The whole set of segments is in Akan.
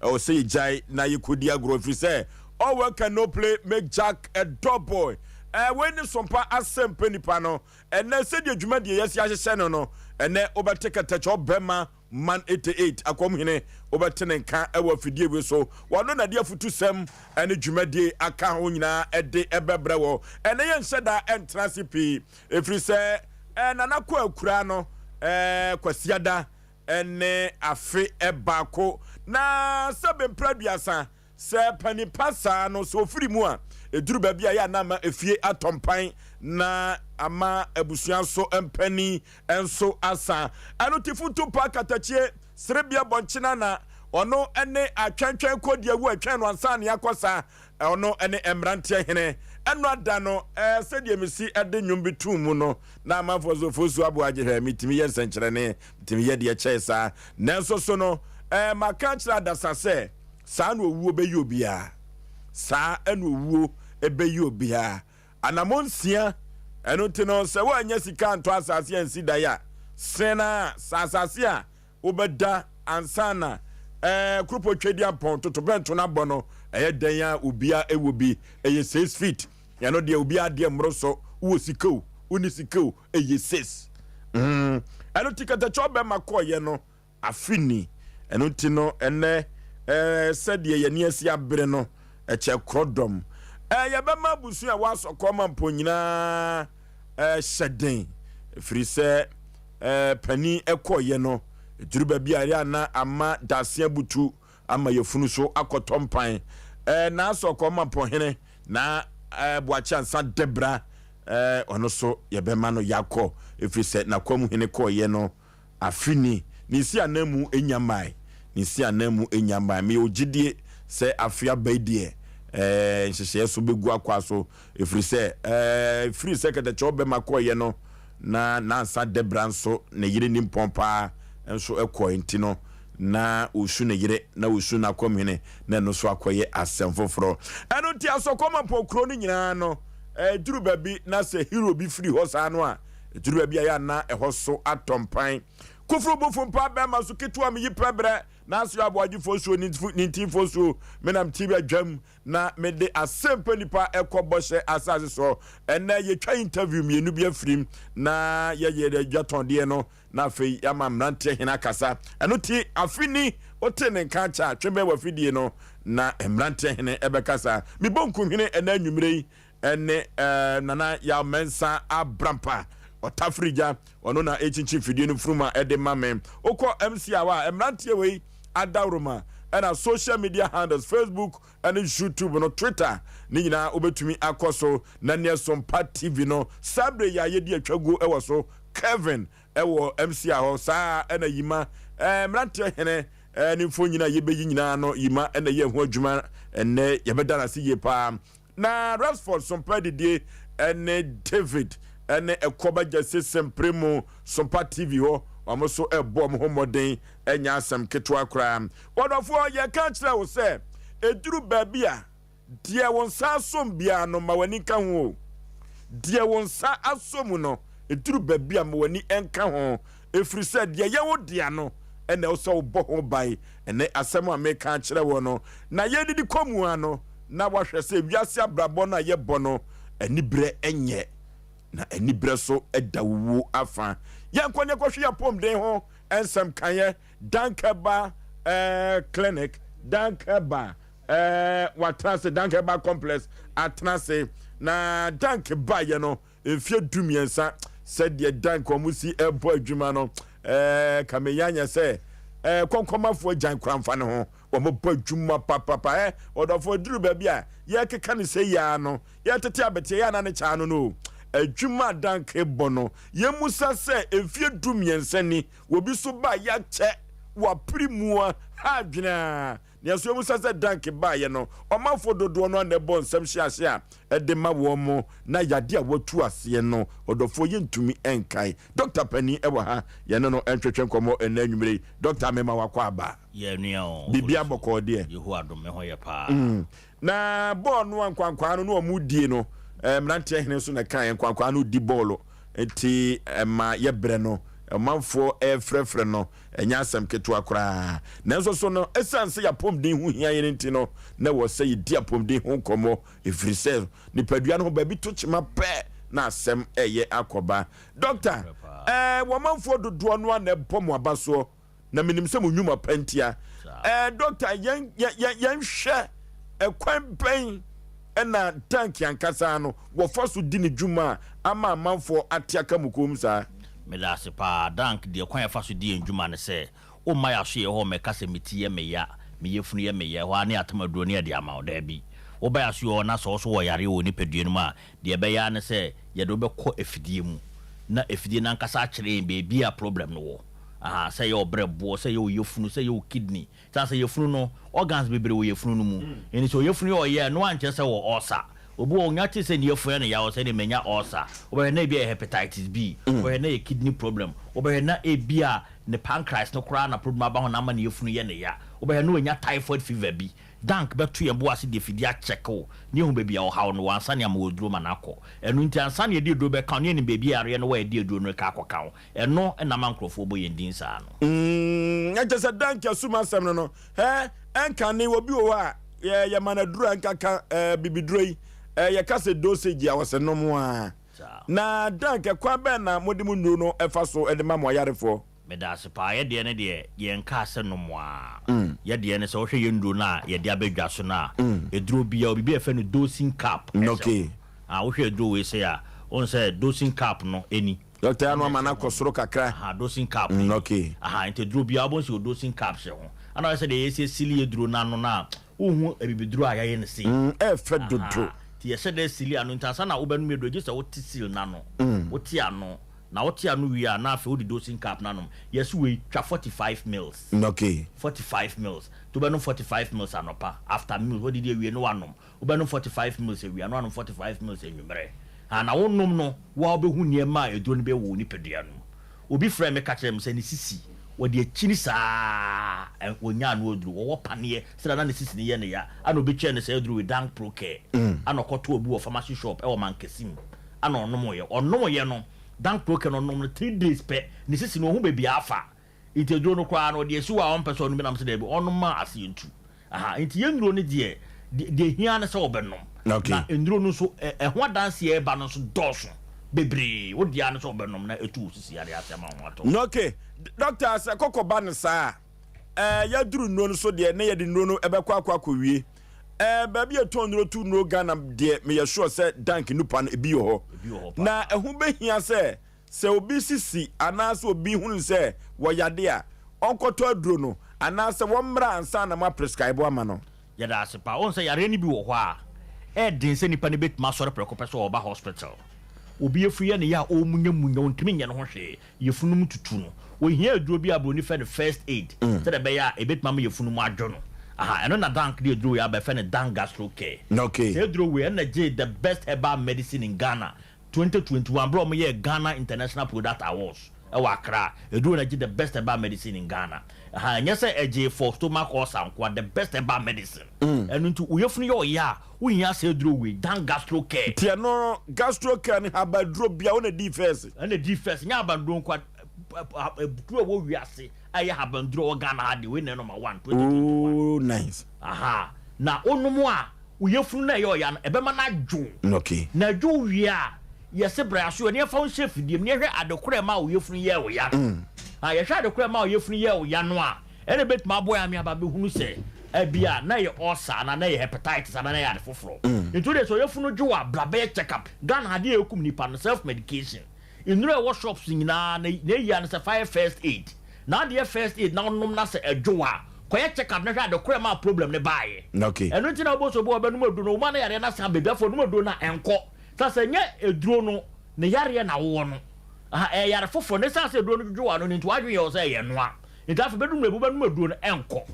Osei jai na yekodi agro fi say all work and no play make Jack a dog boy. When Sompa Asem Mpe Nipa no, and then said the Juma de yes no, and then overtake a touch of Bema man 88 akom hine overtenen kan ewa fidie we so wano na dia futu sem ene dwumade aka ho nyina ede ebebrewo ene yen hyeda entrance pi efri se nana ko akura no kwasiada ene afe ebako na sebe praduasa se pani pasa no so firi mu a eduru ba bia ya na ma efie atompan na ama ebusuan so empani enso asa anotifutu pa katachie serebia bonchina na ono ene atwantwan kodia wu atwan no ansa na yakosa ono ene emrantie hene eno ada no sedie mesi ede nwum bitu mu no na amafo Fosu Aboagye ha mitimi ye nsenkyere ne mitimi ye de kyesa nanso so no maka kyera dasase sa na owuo be yobia sa eno owuo ebe yobia anamonsia eno tino se wa anya sika nto asase ansi da ya sena sasase a obeda ansana krupo twedi apon toto bento na bono den ya obia ewobi 6 feet ya no de obia de mroso wo sikau uni sikau 6 eno tikata chobe makoye no afini eno tino ene sede ye ne asi abere no eche krodom ya bema busu a wasokoma mpo nyina hyeden free se pani ekoye no juruba bia na ama dasia butu ama yefunu so akotompan na asokoma mpo hene na boacha ansa debra ono so ye bema no yakọ free se na kwamu hene koye no afini nisi anamu enyamai nisi anamu enyamai me ogidie se afia baidie nhyehyɛ so begu akwa so efiri sɛ free secretary chobe makoye no na nansa debra so ne yire ni mpompa enso ekɔ ntino na osu ne yire na osu na komhene na no so akoye asem foforo eno ti asokoma pokro ni nyina no duru babi na se hero bi free ho sa no a duru babi ya na eho so atompan kufru bofumpa be maso ketua me yiprebre na Osei Aboagye Oforisuo ninti Oforisuo menam tibia dwam na mede Asem Mpe Nipa ekoboshe asase so ena ye twa interview mienu bia frim na ye de dwaton de no na afei ya mamrante hena kasa eno ti afini otene nkacha twembe wafidie no na emrante hene ebekasa mi bonkum hene ena nwumrei ene nana ya mensa abrampa otafrija ono na echinchi fidie no fruma ede mame okọ MC awa emrante we adawroma and social media handles Facebook and YouTube no Twitter ni nyina obetumi akoso na ne Sompa TV no sabre ya yedi atwago ewo so Kevin ewo MC aho saa na yima mrante hene ni mfo nyina yebeyi nyina no yima na ye ho adwuma enne yebedana si ye pa na Rasford Sompa didie ene David ene ekoba jase sempremo Sompa TV ho amoso ebom homoden enya asem ketwa kra wodofo ye ka kire wo se eduru babia die wonsa asom bia no mawani ka ho die wonsa asom no eduru babia mawani enka ho efri se die ye wo dia no ene wo so bo ho bai ene asem a me ka kire wo no na ye didi komu ano na wahwe se wiase abrabo na ye bono anibre enye na anibre so edawu afa yankonye kwhwe ya pom den ho ensem kanye dankeba clinic dankeba watrase dankeba complex atrase na dankeba ye no efie dumiensa said ye dankomusi ebo adwuma no kameyanya se konkomafo jankramfa ne ho wo mo badwuma papa odofo duru ba bia ye keka ne se ya no ye tete abete ya na ne cha no adwuma danke bono yemusa se efie dumiensani wobi so ba ya che wa primua hadwena ne so yemusa se danke ba ye no omafo dodo no na bo nsem hye a edema wo mo na yade a watu ase no odofo yentumi enkai Dr. Penny ewa ha ye no entwetwe nkomo enanwumre Dr. Mema wakwa aba ye nua o bibia boko de yehu adome ho ye pa na bo no ankwankwa no omudie no mrante hene so na kan kwankwa no di bolo enti ma ye bre no manfo frefre no enya asem ketua kra nanso so no esanse ya pomden hu hia yen nti no na wo se yedi apomden hu komo efrise nipadua no ba bi to chima pe na asem eye akoba doctor wo manfo dodo no na bomo abaso na minim se munwuma pantia doctor yen hwe ekwan pen ena tank yankasa no wo foso di ne dwuma ama manfo atiaka mukom sa medase pa dank de kwan faso di ndwuma ne se o ma ya so ye ho meka se metiye meya meyefunu ye meya ho ane atamaduro ne de ama oda bi wo ba ya so yo na so wo yare wo ni pedue no ma de be ya ne se ye do be kɔ efidie mu na efidie na nkasa akere be bia problem no wo say your brebo, say your yefunu, say your kidney. Say your funu organs be wo yefunu no mu. And so yefunu o ye no anche say wo osa. Obu onyati say your friend ya o say ne menya osa. Obe na be hepatitis B, obe na kidney problem, obe na e bia ne pancreas no kra na problem aba ho na ma ne yefunu ye ne ya. Obe na onya typhoid fever bi. Dank beto ye bo ase de fidia check o. Ne hu baby a o hawo no ansa ne amoduro manako. Enu nti ansa ne de do be kan ne baby are no wa de do no ka akoka o. Eno na mankrofo bo ye ndin sa no. Nja se dank asuma sem no. Enka ne obi o wa ye manaduro enka bibiduro yi. Ye ka se dosage a wose no mo a. Na dank kwa be na modimu nuro no efa so e de ma mo yarefo. Medase pa ye de ne de ye nka se no mo a. Ye de ne se wo hwe ye nduro na ye de abedwa so na. Eduro bia obi be fe no dosing cap. Okay. Wo hwe eduro we se a on say dosing cap no eni. Doctor anu mana kosoro kakra. Dosing cap. Okay. Inte eduro bia obon se dosing cap se ho. Ana say de ye se sili eduro na no na. Ohu ebibiduro a ye ne se. Fe dodo. Ti ye se de sili anu ntansa na wo benu me do je se wo ti sil na no. Wo ti ano. Na what ya no we are na fe wo di dosing cap nanom yes we twa 45 mils. Okay. 45 mils. To be no 45 mils anopa after mils what did we no anom. We be no 45 mils we are no 45 mils enwumere. Na wonnom no wa obehu niema eduro ne be wo ni pedua no. Obi frɛ me ka kyerɛ me sɛ ne sisi wo de akini saa wonya no oduro wo paneye sɛ na ne sisi ne ye ne ya ana obi kyerɛ ne sɛ eduro we dank pro care. Ana kɔto obi wo pharmacy shop e wo mankesim. Ana onom ye no dank pro care no 3 days pe ne sisi no ho baby afa ite duro no kwa no de esi wa on person no bi nam se de bi onom ma ase ntu ite ye nduro ne de hia ne se obenom na nduro no so ho dance ye ba no so doso bebre wo dia ne se obenom na etu sisi ya de asema ho ato no okay doctor say kokoba ne saa ya duro no so de ne ye de nduro no ebekwa akwa wie baby eto nduro tu no Ghana de me ye sure say dank nupa no ebi ho na ehun behia se obi sisi anase obi hunu se wo yade a onkoto aduro no anase wo mra ansa na ma prescribe ama no yada asepa on se yare ni bi wo ho a din se nipa ne betima sore prekopeso oba hospital obi efuye ne ya o munya ontimi nya no ho hwe yefunum tutu no wo hia aduro bi abroni fe ne first aid se de be ya ebetima ma yefunum adwo no eno na dank de aduro ya be fe ne dank gastro care okay se aduro we na the best herbal medicine in Ghana 2021 bro mo ye Ghana International Product Awards e wa Accra eduro na the best herbal medicine in Ghana nya say eje for stomach ulcer kwa the best herbal medicine enu ntu uyefunu yo ya unya say eduro we dan gastro care tie no gastro care ni habaduro bia wona defense nya abandro kwa duro wo wiase aye habandro Ghana hade we na number 1 2021 oh nice na onumu a uyefunu na yo ya ebema na dwo okay na dwo wi a yesi braso ne fa on chef diem ne hwe adekore ma oyefunu ye wo ya ye hwe adekore ma oyefunu ye wo ya no a ene betuma boy ami aba be hunu se ebia na ye osa na ye hepatitis na ye adefoforo into de so oyefunu dwo a blabe check up Ghana hade ekum nipa no self medication inure workshops nyina na ye an se fire first aid na de first aid na onnom na se edwo a koye check up na hwe adekore ma problem ne baaye okay eno nti na oboso bo obenum adu no ma na yare na sa bebiafo num adu na enko sasa nye eduro no ne yare na wo no yare fofo ne sasa eduro no dwo no nti wadwe ye say ye noa nti afa bedum lebu benum eduro no enko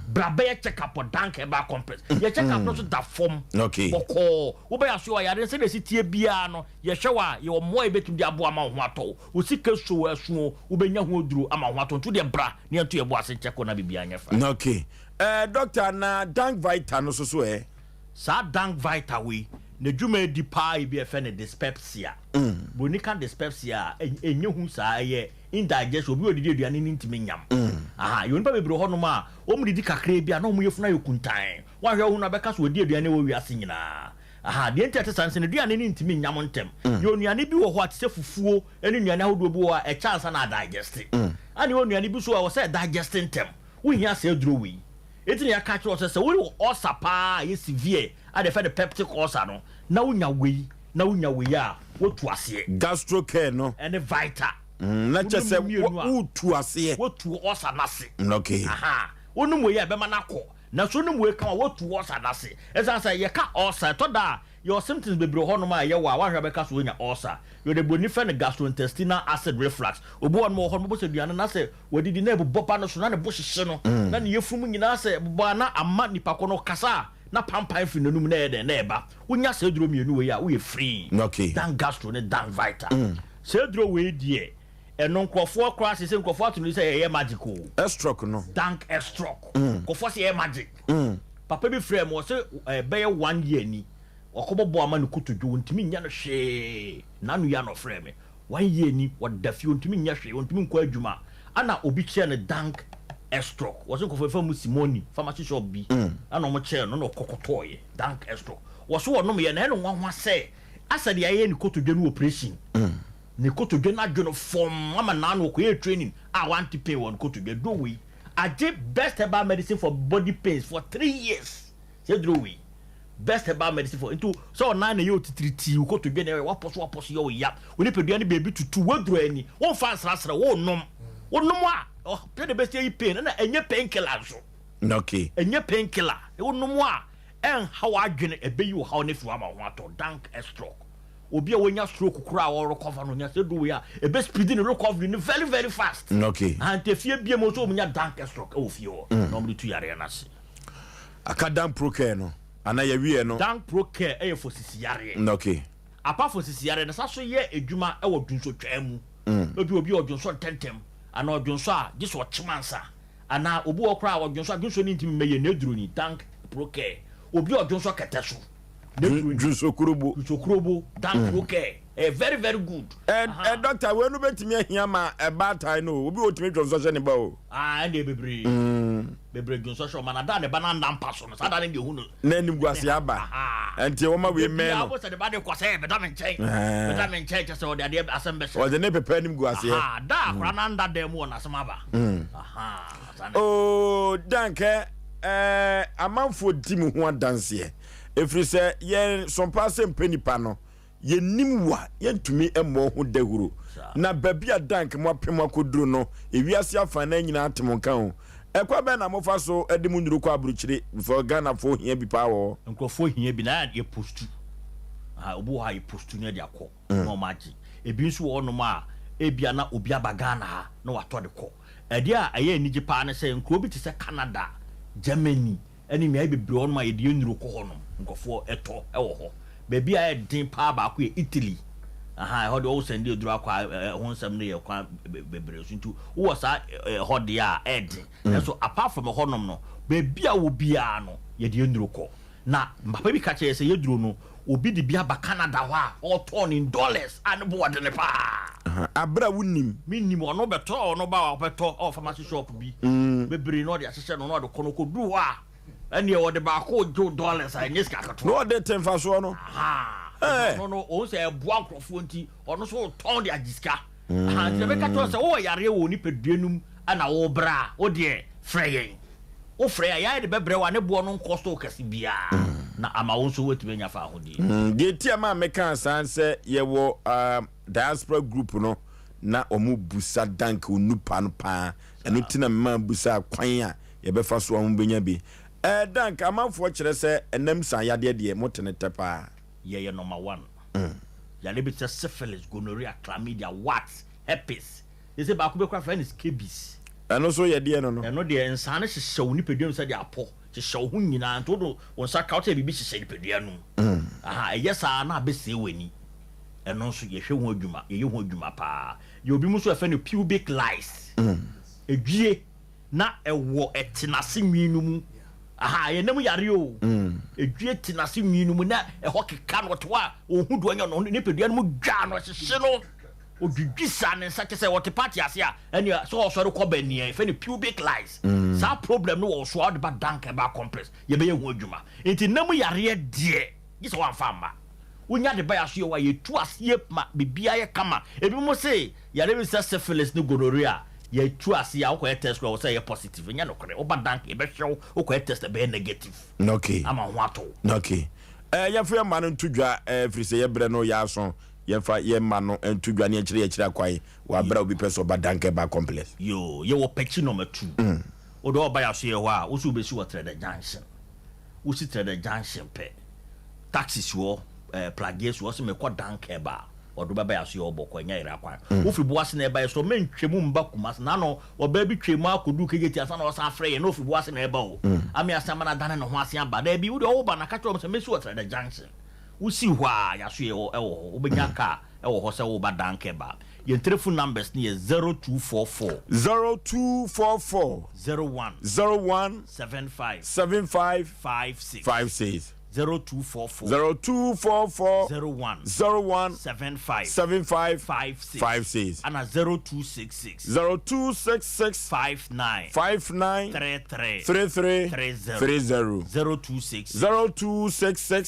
brabe ye check up dank eba complex ye check up no so da form okay boko wo ba ya so yare se de sitie bia no ye hwewa ye wo mo e betum di abo ama ho ato wo sika so asu wo benya ho oduro ama ho ato nto de bra ne nto ye bo ase check na bibia anya fa okay doctor na dank vita no so sa dank vita we ne dwuma di pa bi e fe ne dyspepsia bonika dyspepsia enye hu sa ye indigestion obi odidi aduane ni ntimi nyam aha yo nipa bebre ho no ma o mu didi kakra bia na o mu yefuna yokuntan wa hwe ho na beka so odi aduane wo wiase nyina aha de enti atesanse ne aduane ni ntimi nyam ntem yo nuane bi wo ho atese fufuo ene nuane ahodo bi wo a chance na digest ani wo nuane bi so a wo say digest ntem wo hia se aduro wi eti ya catch us say wo ulcer pa ye severe a de fe the peptic ulcer no na wo nya we a wo tu ase gastro care no ene vital na che se wo tu ase wo tu ulcer na se okay aha wonu we ya be ma na ko na so no we kan wo tu ulcer na se esa say ye ka ulcer to da your symptoms bebre ho no ma ye wa hwa be ka so nya ulcer yo de boni fe ne gastrointestinal acid reflux obo on mo ho mo se duane na se wadidi na ebubo pa no so na ne bo hyehye no na ne yefum nyina se bo na ama nipa ko no kasa na pampan fi nanum na ede na eba wonya se duro mienu we ya we free okay dan gastro ne dan vital se duro we die eno nkofo kra se nkofo atunu se ye magical stroke no dank stroke nkofo se ye magic papa bi frame wo se be 1 year ni okobobo ama ne kutodwo ntimi nya no hwe nanu ya no frame 1 year ni wadafi ntimi nya hwe ntimi nkwa adwuma ana obi kye ne dank stroke wo se nkofo fa mu simoni pharmacy shop bi ana mo kye no no kokotoye dank stroke wo so wonom ye na no nwa se asade ya ye ne kutodwo no operation ne kotodwe na dwo no form ama na no ko training I want to pay one kotodwe do we age best herbal medicine for body pains for 3 years say do we best herbal medicine for into so na na you treat kotodwe na waposo yo ya oni pedua ne baby tutu wadro ani won fa srasra wonnom a pay the best you pain na enye painkiller so okay enye painkiller wonnom a en how adwene ebeyi wo how ne fi ama ho ato dank stroke obi a wonya stroke kura or recover no nya se do we a e be speed in recovery very very fast okay and if you be mo so munya dank stroke o fi o normally tu yare na se aka dank pro care no ana ya wie no dank pro care e for sisi yare okay apart for sisi yare na sa so ye edwuma e wo dunso twam obi odunso tentem ana odunso a this what chimansa ana obi okra odunso adunso ni ntimi meye na eduru ni dank pro care obi odunso keteso Juso kurobo dank okay very very good and doctor we no betimi ahia ma e bad time no obi otimi dwonso hye ne ba o and bebre dwonso hye ma na da ne ba na ndampa so no sada ne de hu no na nim guase aba enti wo ma we me no abo se de ba de kwase be da men chen se o de asem be se o de ne pepe nim guase da kra na nda dem won asem aba oh danke amanfo di mu ho adanse efiri se ye Sompa Asem Mpe Nipa no ye nimwa ye ntumi emo ho dahuro na babia dank mo apem akoduro no ewiase afa na nyina atem kan ho ekwa be na mofa so edi mu nyuru kwa aburuchire for Ghana fo hia bi pa wo nkofo hia bi na ye postu obo ha ye postu na de akọ no maji ebi nso wo no ma ebia na obi aba Ghana ha na wato de kọ edi a aye anije pa na se nkro bi te se Canada Germany eni me bebre on ma ye de nyuru kọ ho no nkofo eto ewo ho baby a din pa ba ko Italy ho de o send eduru akwa ho nsam ne ye kwa bebre so ntu wo sa ho de a edin so apart from honom no baby a wo bia no ye de nduru ko na papa bi ka che se ye duru no obi de bia ba Canada wa all torn in dollars and bo de ne pa abra wunim minim ono beto ono ba wa beto o pharmacy shop bi bebre no de asese no de kono ko du wa and you the back $2 and yes, no, de 10 for so no. No, say a buank of 20 or no so torn the agiska. And the Becca was oh, yare woni pedunum and a bra, oh dear, fraying. Oh, Freya, I the bebre one a buono costo casibia. Na ama also wait when your father. Get your man make answer, say, ye wo diaspora group no. Na omu busa dank unupan pa, and utina man busa kwanya, ye befa so benya bi. Dank amanfo kire se enam san yade de motene tepa ye number 1 ya lebi se syphilis gonorrhea chlamydia warts herpes ese ba ko be kwa friend is scabies eno so ye de no eno de ensan hyehyɛ oni pedua se de apo hyehyɛ ho nyina nto do wonsa kauta bibi hyehyɛ pedua no yesa na abese wani eno so ye hwe ho adwuma ye ho adwuma pa ye obi mu so afa no pubic lice edwie na ewo etinase nwinu mu ye nem yare o edwie tinase nwinu mu na ho keka no to a ohudu anya no ne pedua no mu dwa no hyehye no odwidwisa ne nsa kese what party ase a ene so so ko ba nie fe ne pubic lies sa problem no wo so all the ba dank ba complex ye be ye hu adwuma enti namu yare de yi so wan famba wonya de ba ya so ye wa ye tu ase ma bibia ye kama ebi mo say yare bi say syphilis ne gonorrhea ye tu ase ya wo test ko say ye positive nya no kore wo ba dank e be hwew wo test be negative okay ama ho ato okay ye fa ma no ntudwa free say ye bre no ya so ye fa ye ma no ntudwa ne ye kire akwai wa bra obi person ba dank ba complex yo ye wo pechi number 2 o do ba ya so ye ho a wo su be si wo trade junction wo si trade junction pe taxis wo plagies wo se me ko dank ba o do ba ya so ye oboko nya ira kwan wo fi boase na ba so mentwemu mba kumas na no o ba bi twemu akodu kegeti asa na o sa afre ye no fi boase na ba o ami asama na dane no ho ase aba da bi wo do ba na ka tro me si wo trade junction wo si ho a ya so ye wo benya ka wo ho se wo ba dank ba your telephone numbers near 0244 01 75 56 0244 01 75 56 and 0266 59 33 0266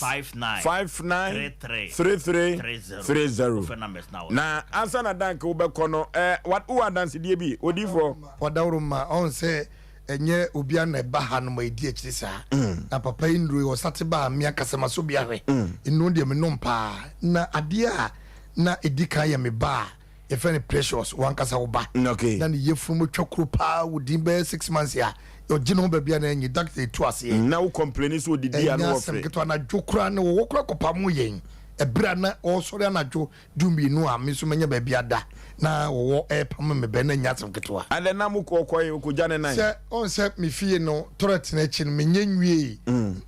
59 33 numbers now na answer na dank wo be kono what who dance die bi odifo wadawruma on say enye obia na ba ha no ma di akiri sa na papa indru o sate ba me akasema so bia hwe inu de me no mpa na ade a na edika ya me ba e fe ne precious wan kasa wo ba okay na ne yefum twakro pa wodi be 6 months ya o gino ba bia na enyi doctor etu ase na wo complain so didi ya no ofre keto na dwokra na wo kra kopa mu yen ebra na o sori anadwo dumi nu a me so menya ba bia da na wo pam me be na nya asem keto a ale na mu kokoy okuja ne nan se on se me fie no toilet na chi me nyenwie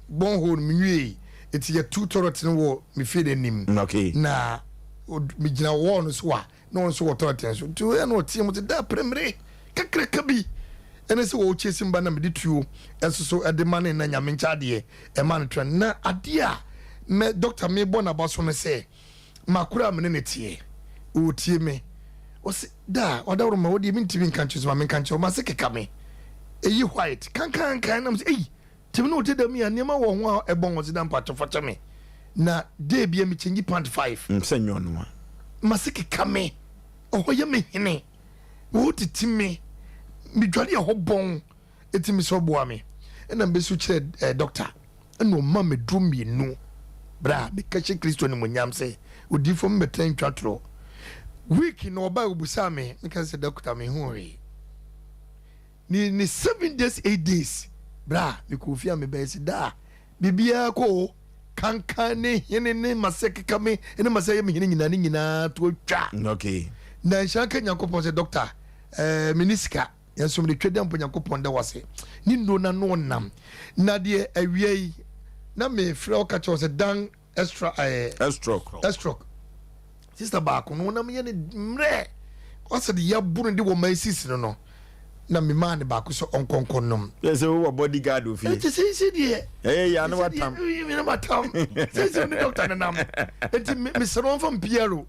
bon hole me nwie eti ya two toilet no wo me fie de nim okay na me gina wo no so a no so wo toilet so tu e no tie mo te da premre kakra kabi ene se wo chesi mba na me dituo enso so e de mane na nyame ncha de e man tren na ade a me doctor me bona ba so ne se makura me ne tie o tie me o se da odawro ma wodi mi ntimi kan chizo ma me kan chizo ma se keka me eyi white kan na me se eyi timi no te da mi anema wo ho a ebon o se da mpato facha me na de bia mi chengi pant 5 msenyo no ma se keka me o ye me hene wo titimi mi dwale ho bon etimi so boa me na mbe su kire doctor na o ma me drum nu bra be kache Kristo ni monyam se odifo mbeten twatro week no ba obusa me nka se doctor me hu re ni 7 days 8 days bra me ko fia me be se da bibia ko kankan ne hene ne maseke kame ene maseye me hene nyina to twa okay na nshaka nyankopon se doctor minisika yanso me twede ampo nyankopon da wase ni ndo na no nam na de awie na me frɛ o kacho se dan extra stroke sister back no na me ne mre o se de yaburu de wo mai sisi no na me man ne back so onkonkon nom yes wo bodyguard of here se de ya no watam me na matam se ne doctor na nam enti me se ron fam piero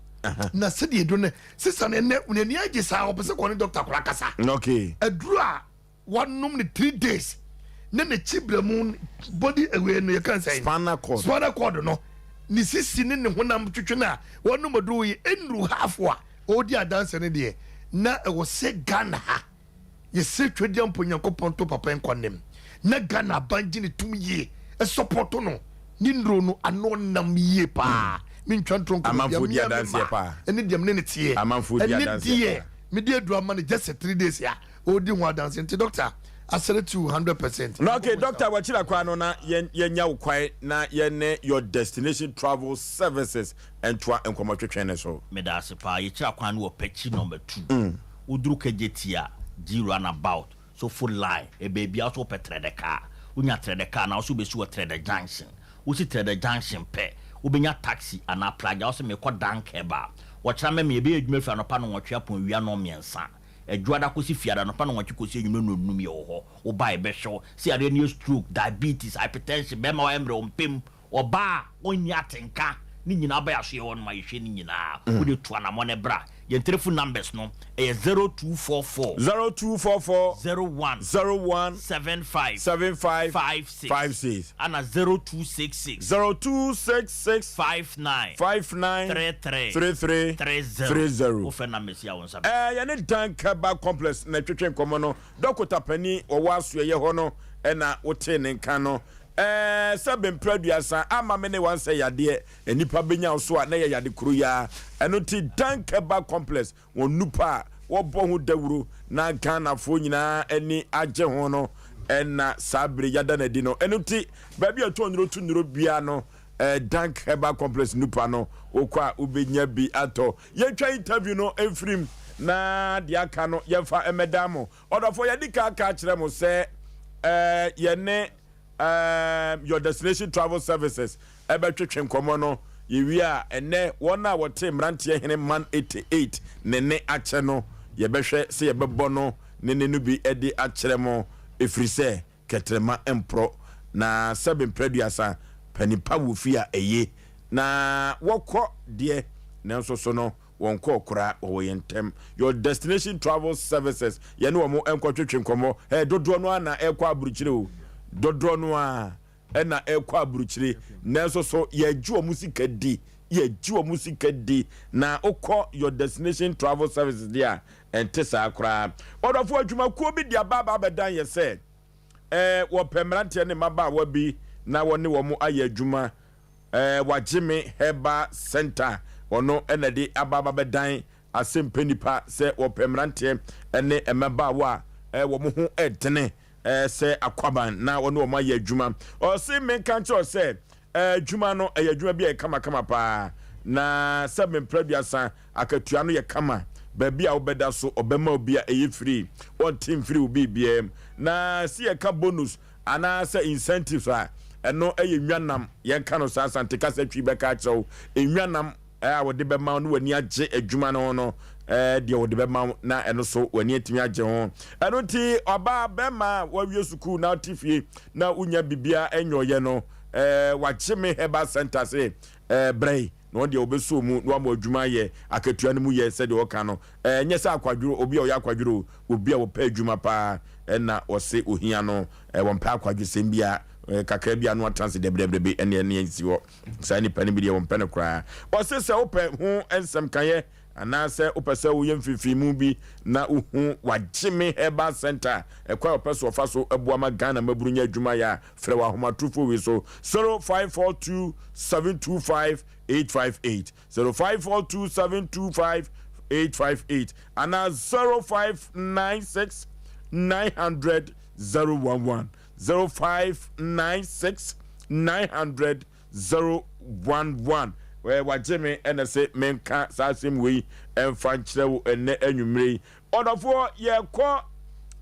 na se de do ne sister ne unani age sa o pese ko ne doctor kura kasa okay aduru a wanum ne 3 days na ne chibramu body away no you can say spinal cord no ni sisi ne honam twetwe na wanum aduru yi enru half wa odi adanse ne de na e wo se Ghana ha ye se twedi ampo Nyankopon to papa enkonem na Ghana banji ne tum ye e support no ni ndro no ano nam ye pa mi ntwantron ko amanfo di adanse pa ene dem ne tie amanfo di adanse me dey do am just 3 days ya odi ho adanse nti doctor asere to 100%. No, okay, doctor, what you like na yenya ukwai na yene your destination travel services and twa enkomo twetwene so. Me da se pa ye kira kwan wo pechi number 2. Udru kejetia G run about so full line e baby out so petre de car. Unya trade car na so be so trade junction. Usi trade junction pe. Ubenya taxi ana plaga so me ko dank eba. Wo kira me be edwuma fi anopa no wotwe apon wia no miensa. Edwada kosi fiada no pa no wotwe kosi edwuma no num ye ho. Wo ba e be hwe. See ade ne stroke, diabetes, hypertension, be ma wa emre ompem. Oba onya tenka ni nyina ba ya hwe won ma yehwe ni nyina. Wo de to anamo ne bra. your telephone numbers no 0244 0244 01 01 75 75 56 56 and 0266 0266 59 59 33 33 30 ofe na mesia won sabe yene Dankeba complex na twetwe nkomo no Dr. Pani owo aso ye ho no na wote ne nka no sebe mpraduasa ama me ne wan say yade enipa benya so a na ye yade kuru ya eno ti Dankeba complex won nupa wo bo ho dawuro na Ghana fo nyina ani agye ho no na sabre yada na di no eno ti ba bia to nuro tu nuro bia no Dankeba complex nupa no okwa ubenya bi ato ye twa interview no efrim na de aka no ye fa emedamo odofo ye dika aka kire mo se ye ne your destination travel services ebetwetwe nkomo no ye wi a ene wona wote mrantie hene man 88 ne ache no ye behwe se ye bebo no ne no bi edi akire mo efrise ketrema empro na seven producer panipa wofia eye na wokọ de na nso so no wonko okra wo yentem your destination travel services ye no mo enkotwetwe nkomo dodo no na ekwa aburuchire o dodo no a na ekwa aburuchire na nso so ye ju omusika di ye ju omusika di na okọ your destination travel services dia entesa akra odofo adwuma kuo bi dia baba bedan ye se wo pemrante ne maba wa bi na woni wo mo aye adwuma wajime heba center ono enedi ababa bedan Asem Mpe Nipa se wo pemrante ene emeba wa wo mo ho edene se akwaban na woni wo mo aye adwuma o se me kan cho se adwuma no adwuma bi e kama pa na se me praduasa akatua no ye kama baby a obeda so obema obi a eye free on team free obi biem na si ye ka bonus ana se incentives a eno eye nwanam ye ka no sa asante kasa twi be ka chew enwanam a wode be ma no wani age adwuma no no de wode be ma na eno so wani atimi age ho eno ti oba be ma wa wie school na tifie na unya bibia enyoye no wachime heba center say brei no de obeso mu no am adwuma ye akatua no mu ye se de oka no nye se akwadwuro obi a oya akwadwuro obi a wo pa adwuma pa na ose ohia no wo mpa akwadwesem bia kakra bia no trans debrebe ene nsi wo sa ni pani bi de wo mpa no kra ose se wo pa ho ensem kaye anase opese wo yemfifi mu bi na uhu wajime heba center ekwa opese ofaso abuama Ghana maburunya adwuma ya frɛ wa homatrufo we so 0542 725 858 0542 725 858 ana 0596 900 011 0596 900 011 wajeme ene se menka sasem we emfa nkyerɛw ene anwumre odofo ye kɔ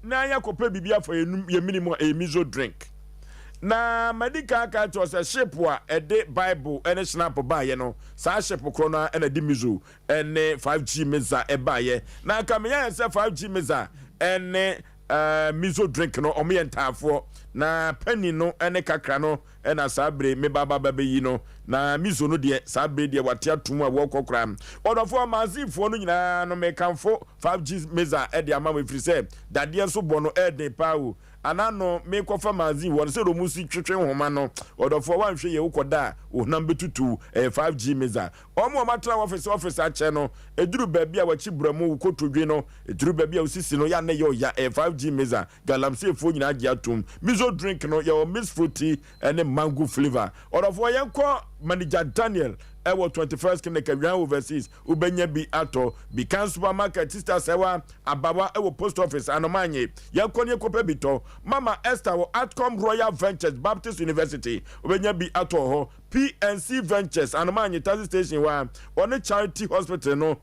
na yakopa bibia fa ye minimum a mizo drink na medical card was a ship wa ede bible ene snap ba ye no sa ship kro na ene di mizo ene 5G meza e ba ye na kamenya se 5G meza ene mizo drink no omyentafo na penny no ene kakra no ena sabre me baba baba yi no na mizo no de sabre de wate atum a wo kokra odofo mazifo no nyina no me kanfo 5G meza e de ama me firi se dade so bo no e de pa o anano me kofa mazi won se do musi twetwe homa no odofo wanhwe ye ukoda o nam betutu 5G meza omo matra office ache no eduru baabi a wachi bramu ukotodwe no eduru baabi a osisi no ya ne yo ya 5G meza galamse fo nyina agi atum mizo drink no ya o miss fruity ene mango flavor odofo yenko manager Daniel ewo 21st kineka wian overseas ubenya bi ato Bikan supermarket sister sewa abawa ewo post office anomanye yakonye kope bito Mama Esther wo Atcom Royal Ventures Baptist University ubenya bi ato ho PNC Ventures anomanye taxi station wa one charity hospital no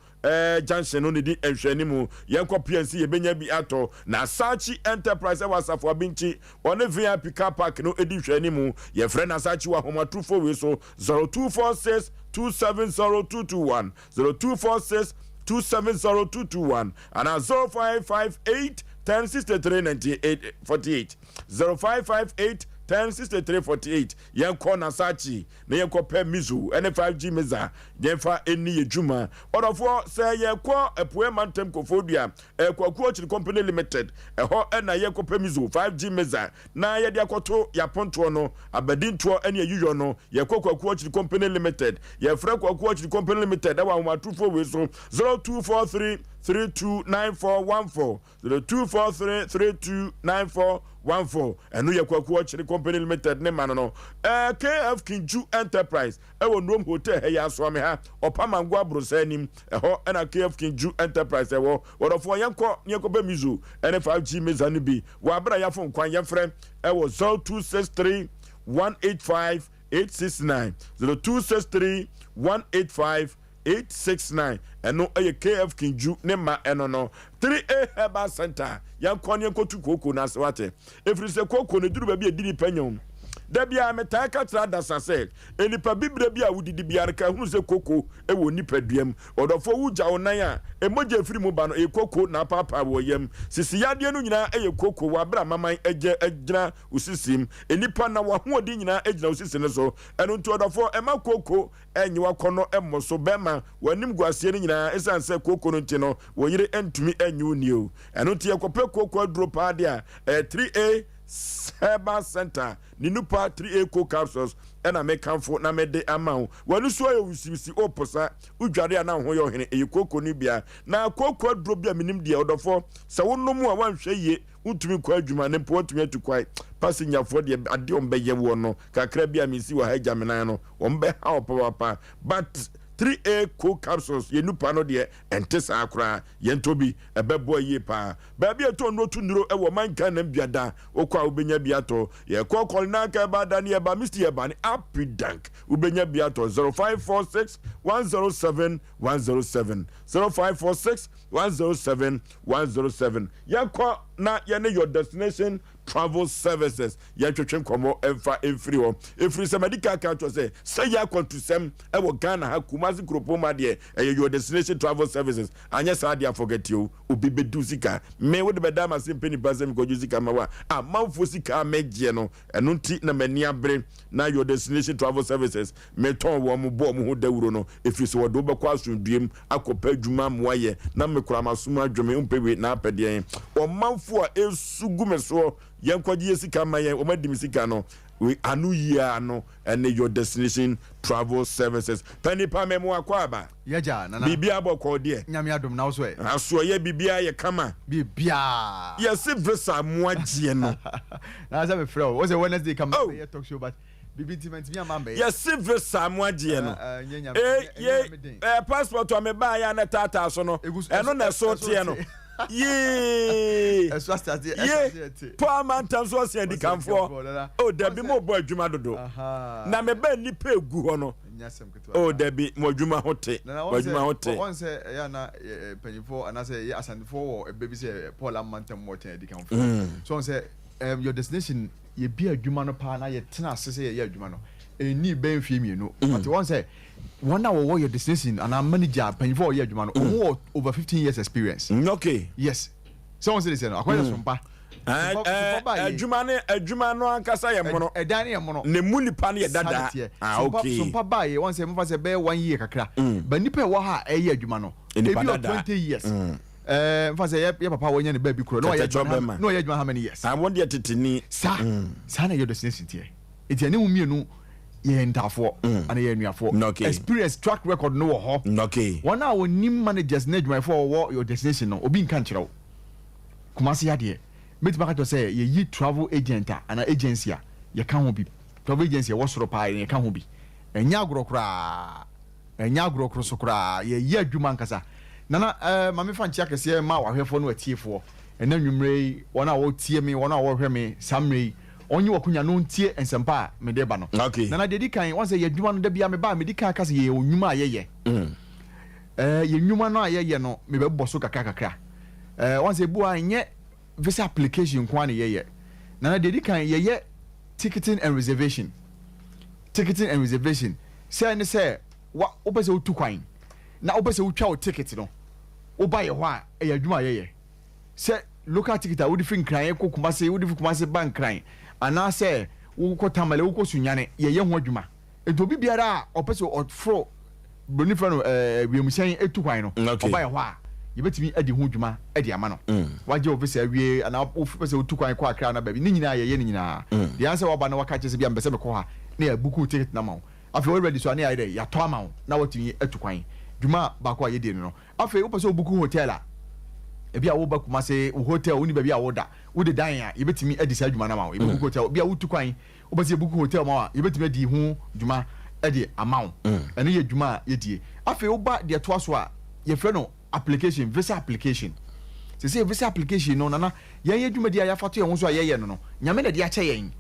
junction no di enhwani mu yenko PNC yebenya bi ato na Sachi Enterprise wa Safo Binchi one VIP car park no edi hwani mu ye friend na Sachi wa homatrufo we so 0246 270221 0246 270221 and 0558 1063 98 48 0558 106348 yenko nasachi na yenko pe mizu ene 5G meza yenfa eni yejuma odofo se yenko epoe mantem kofodua ekwaku chiri company limited eho ena yenko pe mizu 5G meza na yede akoto yaponto no abedinto ene yuyo no yenko kwaku chiri company limited ye fra kwaku chiri company limited ewa matufo we so 0243 329414 0243329414 enu ye kwaku chiri company limited ne man no KF Kinju Enterprise ewo nom hotel he ya so me ha opamangwa brosanim eho na KF Kinju Enterprise ewo wodofo yenko be mizu ene 5G meza no bi wa bra ya fon kwan ye frem ewo 0263 185 869 0263 185 869 eno eye KF Kinju ne ma eno no 3A Herbal Center yankon yankotu koko na aswate efrise koko ne duru ba bi ediri panyom da bia meta ka tra da sase enipa bibre bia wudidi bia ka hunu se koko e wo nipa duam odofo wuja onan a emoje firi mu ba no e koko na papa wo yam sisi yade no nyina eye koko wa bra maman eje agina usisim enipa na wa hoodi nyina agina usisi ne so eno nto odofo e ma koko enyi wa kono emmoso bema wanim guasie ne nyina esanse koko no nti no wo yire entumi enyi oni o eno nti ekope koko adro pa dia 3A Herbal Center ninupa 3A co capsules ena mekanfo na mede amao wanu so ye usisi oposa udware ana ho ye ohene eyikoko ni bia na koko adro bia minim dia odofo se wonomu a wanhwe ye utumi kwa adwuma ne po utumi atukwai passenger de ade ombeye wo no kakra bia misi wa ha jamena no ombe ha opapa but 3A co capsules ye nupa no de entesa akra ye ntobi ebebo ye pa ba bia to no tu nuro ewo manka na biada okwa ubenya biato ye kokol na ka ba da ne ba Mr. Yebani happy dank ubenya biato 0546 107 107 0546 107 107 yakwa na ye ne your destination travel services ya twetwe komo emfa emfiri ho efiri se medical account say ya kontusem ewo Ghana ha Kumasi Kropoma de your destination travel services anya sa dia forget you obi bedu sika me wo de bedama Asem Mpe Nipa sem ko sika mawa amanfo sika megie no eno nti na mani abre na your destination travel services me ton wo mo bo mo ho dawuro no efiri se wo do be kwa asundiem akopa adwuma moaye na me kura masoma adwome umpewe na apede o manfo a esugu me so yankwaji sika maye o madi misika no we anu yia no and your destination travel services Penipa memo akwaba yaja nana bibia aboko de nyame adom na so aso ye bibia ye kama bibia yes visa moagye no na za me frɛ wo say Wednesday come ye talk show but bibitiment mi amambe yes visa moagye no passport o me ba ya na tata so no eno na so tie no yeah poor man tanso se di kanfo oh debi mo bo adwuma dodo na me ba ni pa egu ho no oh debi mo adwuma hote adwuma hote won say ya na panyifo anase ya asandifo wo ebebi say Paul Amantam mo ten di kanfo so on say your destination ye bi adwuma no pa na ye tena asese ye adwuma no eni ben fie mienu but won say one hour what your destination and I'm manager paying for your adwuma no over 15 years experience okay yes someone say this no akwai Sompa adwuma no ankasa ye mono edan ye mono ne mu nipa ne ye dada okay Sompa ba ye one say me say be 1 year kakra but nipa wo ha e ye adwuma no e bi 20 years mfa say ye papa wonya ne ba bi kuro no ye adwuma how many years I want you tetini sa na your destination tie eti ne mu mienu ye ntafo ana ye nuafo experience track record no wo ho okay one a wonim managers na adwuma for wo your destination no obi nka nkyerɛw Kumasi yade metima ka to say ye yi travel agent ana agency a ye ka ho bi travel agency wo soro pa ye ka ho bi enya agro kro so kra ye yi adwuma nkasa nana mame fa nchia kese ma wahwefo no atiefo ena nwumrei one a wo tie me one a wo hwe me samrei onye wakunya no ntie ensempa me de ba no okay na dedi kan won say ye dwuma no da bia me ba me di kan ka say ye onwuma ayeye ye nwuma no ayeye no me be boso kakra won say bu anye visa application kwa na yeye na dedi kan ye ticketing and reservation say ne say wa obese otu kwan na obese otwa o ticket no oba ye ho a ye adwuma ayeye say local ticket a wo di fin kran ye ko Kumasi wo di Kumasi bank kran ana say wo ko tamale wo ko sunyane ye ho adwuma ento bi biara opese ofro broni fra no wiemhyɛn etu kwan no oba ye ho a yebetimi adi ho adwuma adi ama no waje ofise awie ana ofise otu kwan kwa akra na baabi ni nyina ye ni nyina de anse waba na waka kyese bia mbese mekɔ ha na ya buku ticket na ma wo afi we ready so na ya dey ya to ama wo na watimi etu kwan dwuma ba ko aye de no afi wo pese obuku hotel a ebi a wo ba kuma se wo hotel woni ba bi a wo da wo de dan a yebetimi adi sa dwuma na ma wo ebi buku hotel bi a wo tu kwan wo pese buku hotel ma wa yebetimi adi ho dwuma adi ama wo ene ye dwuma ye die afi wo ba de to aso a ye frɛ no application visa application say visa application no nana ye dwuma di a ya fato ye ho so a ye no nyame na de a kye yen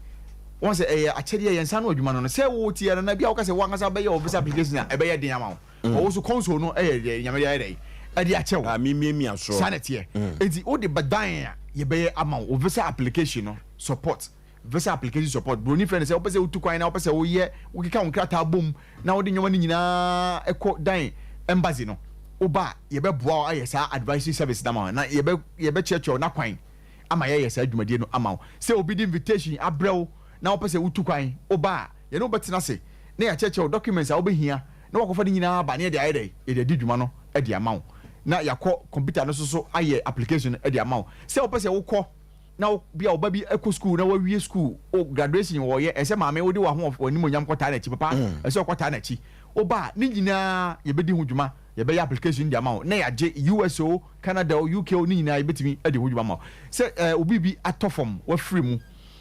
won say a kye de ye nsa no adwuma no say wo tie na bia wo ka say wo ngasa be ye visa application a e be ye den ama wo wo so console no ye nyame ya dey e de a kye wo mi aso sanete enti wo de badan a ye be ye ama wo visa application no support visa application support broni friend say wo pese wo tu kwan na wo pese wo ye wo kika wo krata bom na wo de nyoma ni nyina ekɔ dan embassy no oba yebe boa ayesa advisory service na ma na yebe checho na kwan ama yesa adwumadie no ama say obi di invitation abrew na opese wutu kwan oba ye no betina se na ya checho documents a obehia na wakofa ni nyina ba na ye de ayede ye de dwuma no e de ama na yakɔ computer no so aye application e de ama say opese wokɔ na bia oba bi eco school na wawie school o graduation wo ye ese maame wo di wa ho oni monyam kwata na chi papa ese kwata na chi oba ni nyina ye be di ho dwuma ye be application di amount na ya je USO Canada UK ni nyina ye betimi adi ho dwuma ma se obi bi atofom wa free mu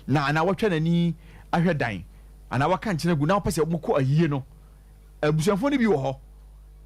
na watwa nani ahwe dan ana waka nkyene gu na opese mo ko ayiye no abusuafo ni bi wo ho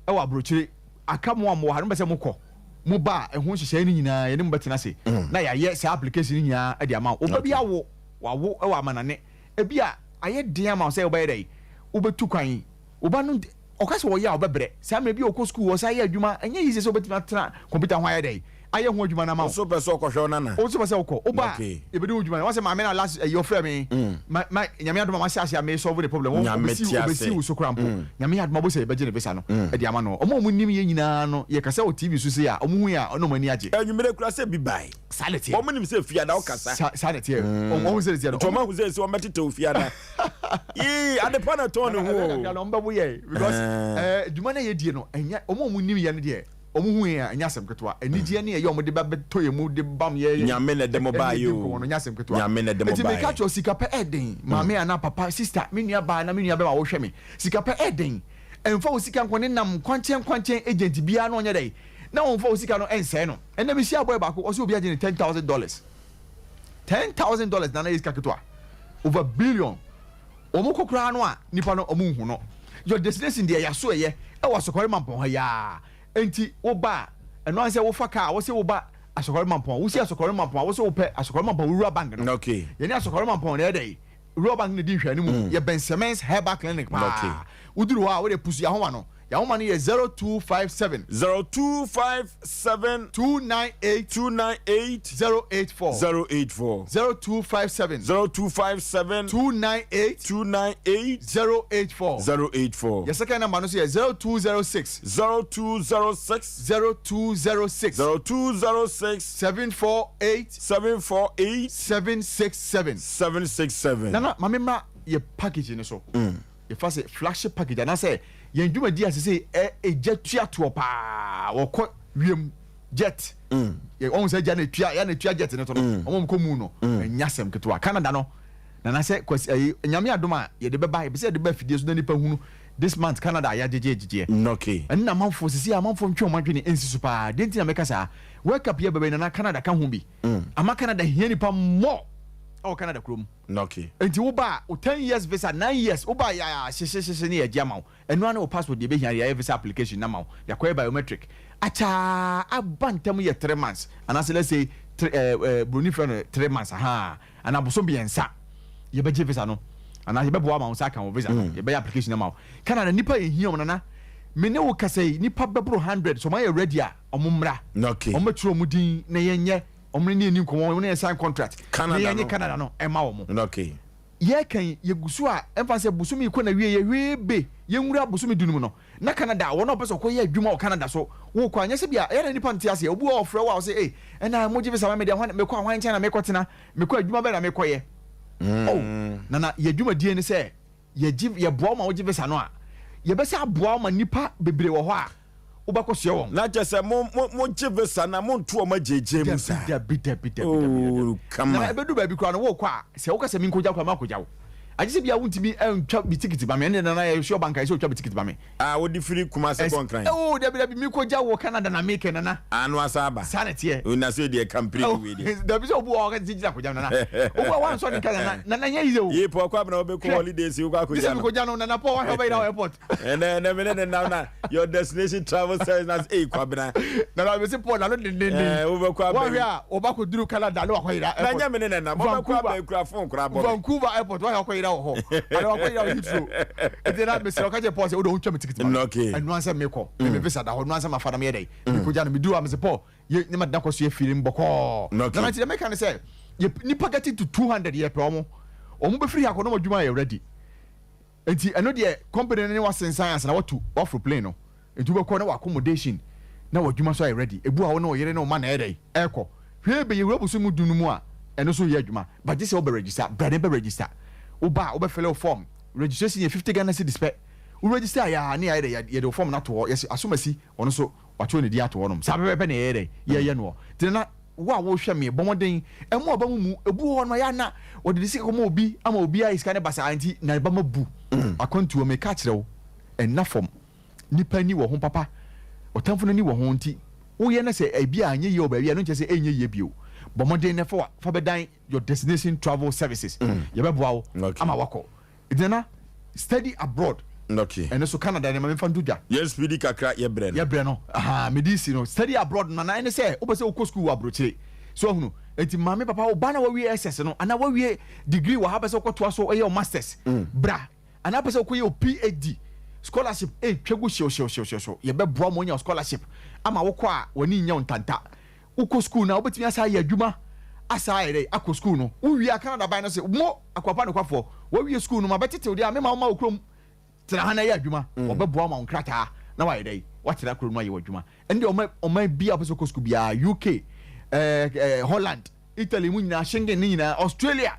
e wa brochire aka mo am wo ha no bese mo ko mo ba e ho hyehyɛ ni nyina ye ne mo betena se na ya ye se application ni nyina adi amount oba bi awo wawo e wa amanane e bi a aye den amount se oba ye dai obetu kwan oba no okase wo ya obebre sa me bi okɔ school wo sa ya adwuma enye yi se obetima tena computer ho aye dai aye ho adwuma na ma so person okɔhwɛ na na o so person okɔ oba e be do adwuma wo se ma me na last your friend me ma nyame adoma ma sia me solve the problem wo obesi wo so krampo nyame adoma bo se be gye ne visa no e di ama no omo nim ye nyina no ye kasa o TV so se ya omo hu ya ono mani age enwumere kura se bi bai salete omo nim se fia da o kasa salete omo hu se se to ma hu se se o metete o fia da yi ade pana ton ho ya no mba bo ye because dwuma na ye die no enya omo nim ye ne de omo hu ya anya asem ketwa enigye ne ye omo de ba to ye mu de bam ye nyame na demo ba yo anya asem ketwa nyame na demo ba enti me ka cho sika pe eden maame ana papa sister me nua ba na me nua be ma wo hwe me sika pe eden emfa wo sika nkone nam kwankyen agent bia no onye dai na won fa wo sika no ense no ena me sia boy ba ko o so obi agye $10,000 $10,000 na sika ketwa over billion omo kokra no a nipa no omo hu no your destination there ya so ye e wa sokore mampon ha ya enti wo ba eno an se wo fa ka wo se wo ba asokore mampon wo si asokore mampon wo se wo pe asokore mampon wo rua bank no okay ye ni asokore mampon na dey rua bank ne di hwani mu ye Benjamin's Herbal Clinic pa okay uduru ha wo de pusu ya homa no ya homa no ye 0257 298 084 0257 084 your second number no say 0206 748 767 nana mamema ye package ni so ye fa say flagship package and I say ye ndwuma di asese jet to pa wo ko wiem jet ye on say ja na tua jet ne to no omom ko mu no nyasem ketwa Canada no na say nyame adoma ye de beba ye be say de ba fidie so na nipa hunu this month Canada ya jeje okay and na manfo sisi amanfo ntwe omadwene ensisu pa denti na meka sa wake up ye bebe na Canada ka ho bi ama Canada hia nipa more o Canada krom okay enti wo ba o 10 years visa 9 years wo ba ya hye ne ya giama enu ana o passport de be hia ya visa application na ma ya kwa biometric acha abantam ye 3 months and as let's say bruni friend 3 months ha ana boso biensa ye be je visa no ana ye be bo ama o saka o visa ye be application na ma Canada nipa ye hia o na me ne wo kasai nipa bebro 100 so ma ye ready a omumra okay omaturo mudin na yenye omre ni eni komo won sign contract Canada no Canada no e ma wo mo okay ye kan ye gusu a emfa busumi ko na wie ye hwebe ye nwura busumi dunum no na Canada won opeso ko ye adwuma o Canada so wo ko anya se bia ye na nipa ntia se obu ofre wa o se na moji visa ma me de ho me ko ahwan China me ko tena me ko adwuma be na me ko ye oh nana ye dwuma die ne say ye boa ma wo give visa no a ye be say aboa ma nipa bebre wo ho a wo ba ko hye won na je say mo give visa na mo nto o ma jeje mu sa oh come on na ebedu ba bi kura no wo kwa se wo ka se min koja kwa ma koja wo agise bia wuntimi ntwa bi ticket ba me ne na ye sure bank se ntwa bi ticket ba me wo di free kuma se bon kran oh da bi mi koja wo Canada na make na na anu asaba sanete una se de campaign we de da bi se obu o ka jija koja na obu wan so de kana na nya yize o ye po kwa na obe ko holidays wo kwa koja no koja no na po wa be na airport na me ne na your destination travel service na kwa bna na be se po na no de wo be kwa wa hia oba ko duru Canada no akoira na nya me ne na mo kwa ba kura phone kura bo Vancouver airport wa akoira ho ana akoira ho hitro e na me se o ka je pause o do ntwa me ticket ma okay anu ansa me ko me visa da ho anu ansa ma fada me dey me ko ja no me duru am se po ye ni ma da ko so ye feeling boko na ma ti the make say nipa getting to 200 ye pe omo be free akono madwuma ye ready enti eno de company ne wa science na watu off plane no enti be ko na accommodation na wadwuma so ye ready ebu a wo na o yere na o ma na ye dey eko hwe be ye webusu mu dunu mu a eno so ye adwuma but this will be register brand be register oba fill out form registration ye 50 Ghana cedis pe we register ya na ye the form na to yes asomasi ono so wato ne dia to wonom sabe be na ye no tinna wo hwe me bomoden emu oba mu ebu ho no ya na wo de sika ko obi ama obi a iska ne basa anti na ba mabu akontu o me ka kire wo enna form nipa ni wo ho papa otamfo no ni wo ho nti wo ye na se ebi anye ye oba bi no nche se enye ye bio bomoden ne fa bedan your destination travel services ye be boa wo ama wako idena study abroad okay and so Canada ne ma mfa nduja yes speedy kakra ye bre no medicine no study abroad na ene say wo be say wo school abrochire so hunu enti mame papa wo bana wo wie SS no ana wo wie degree wo ha be say wo to so e masters bra ana be say wo ye PhD scholarship twegu sho ye be boa mo nya scholarship ama wo kwa woni nya ntanta wo school na wo betimi asa ya adwuma asa ere akọ school no wo wie Canada ban no say mo akwapa no kwafo wo wie school no ma betete odi a me ma wo krom tira hana ya adwuma obeboa ma nkrata na wa yedai wa tira kro no ya adwuma ende o bia opeso ko school bia UK Holland Italy mu nyina Schengen ni nyina Australia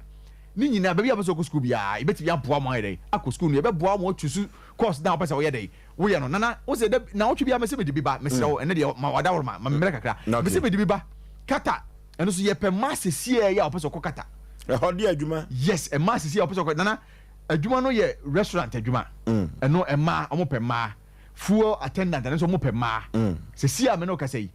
ni nyina ba bia opeso ko school bia e beti bia boa ma yedai akọ school no e be boa ma otusu course na opesa wo yedai wo ye no nana wo se na wo twa bia mese me de biba mesre wo ene de ma wada wo ma mmere kakra mese me de biba kata eno so ye pe masse ya opeso ko kata ho de adwuma yes e masse ya opeso ko nana adwuma no ye restaurant adwuma eno ema omo pe ma fuel attendant eno so omo pe ma se sia me no ka sei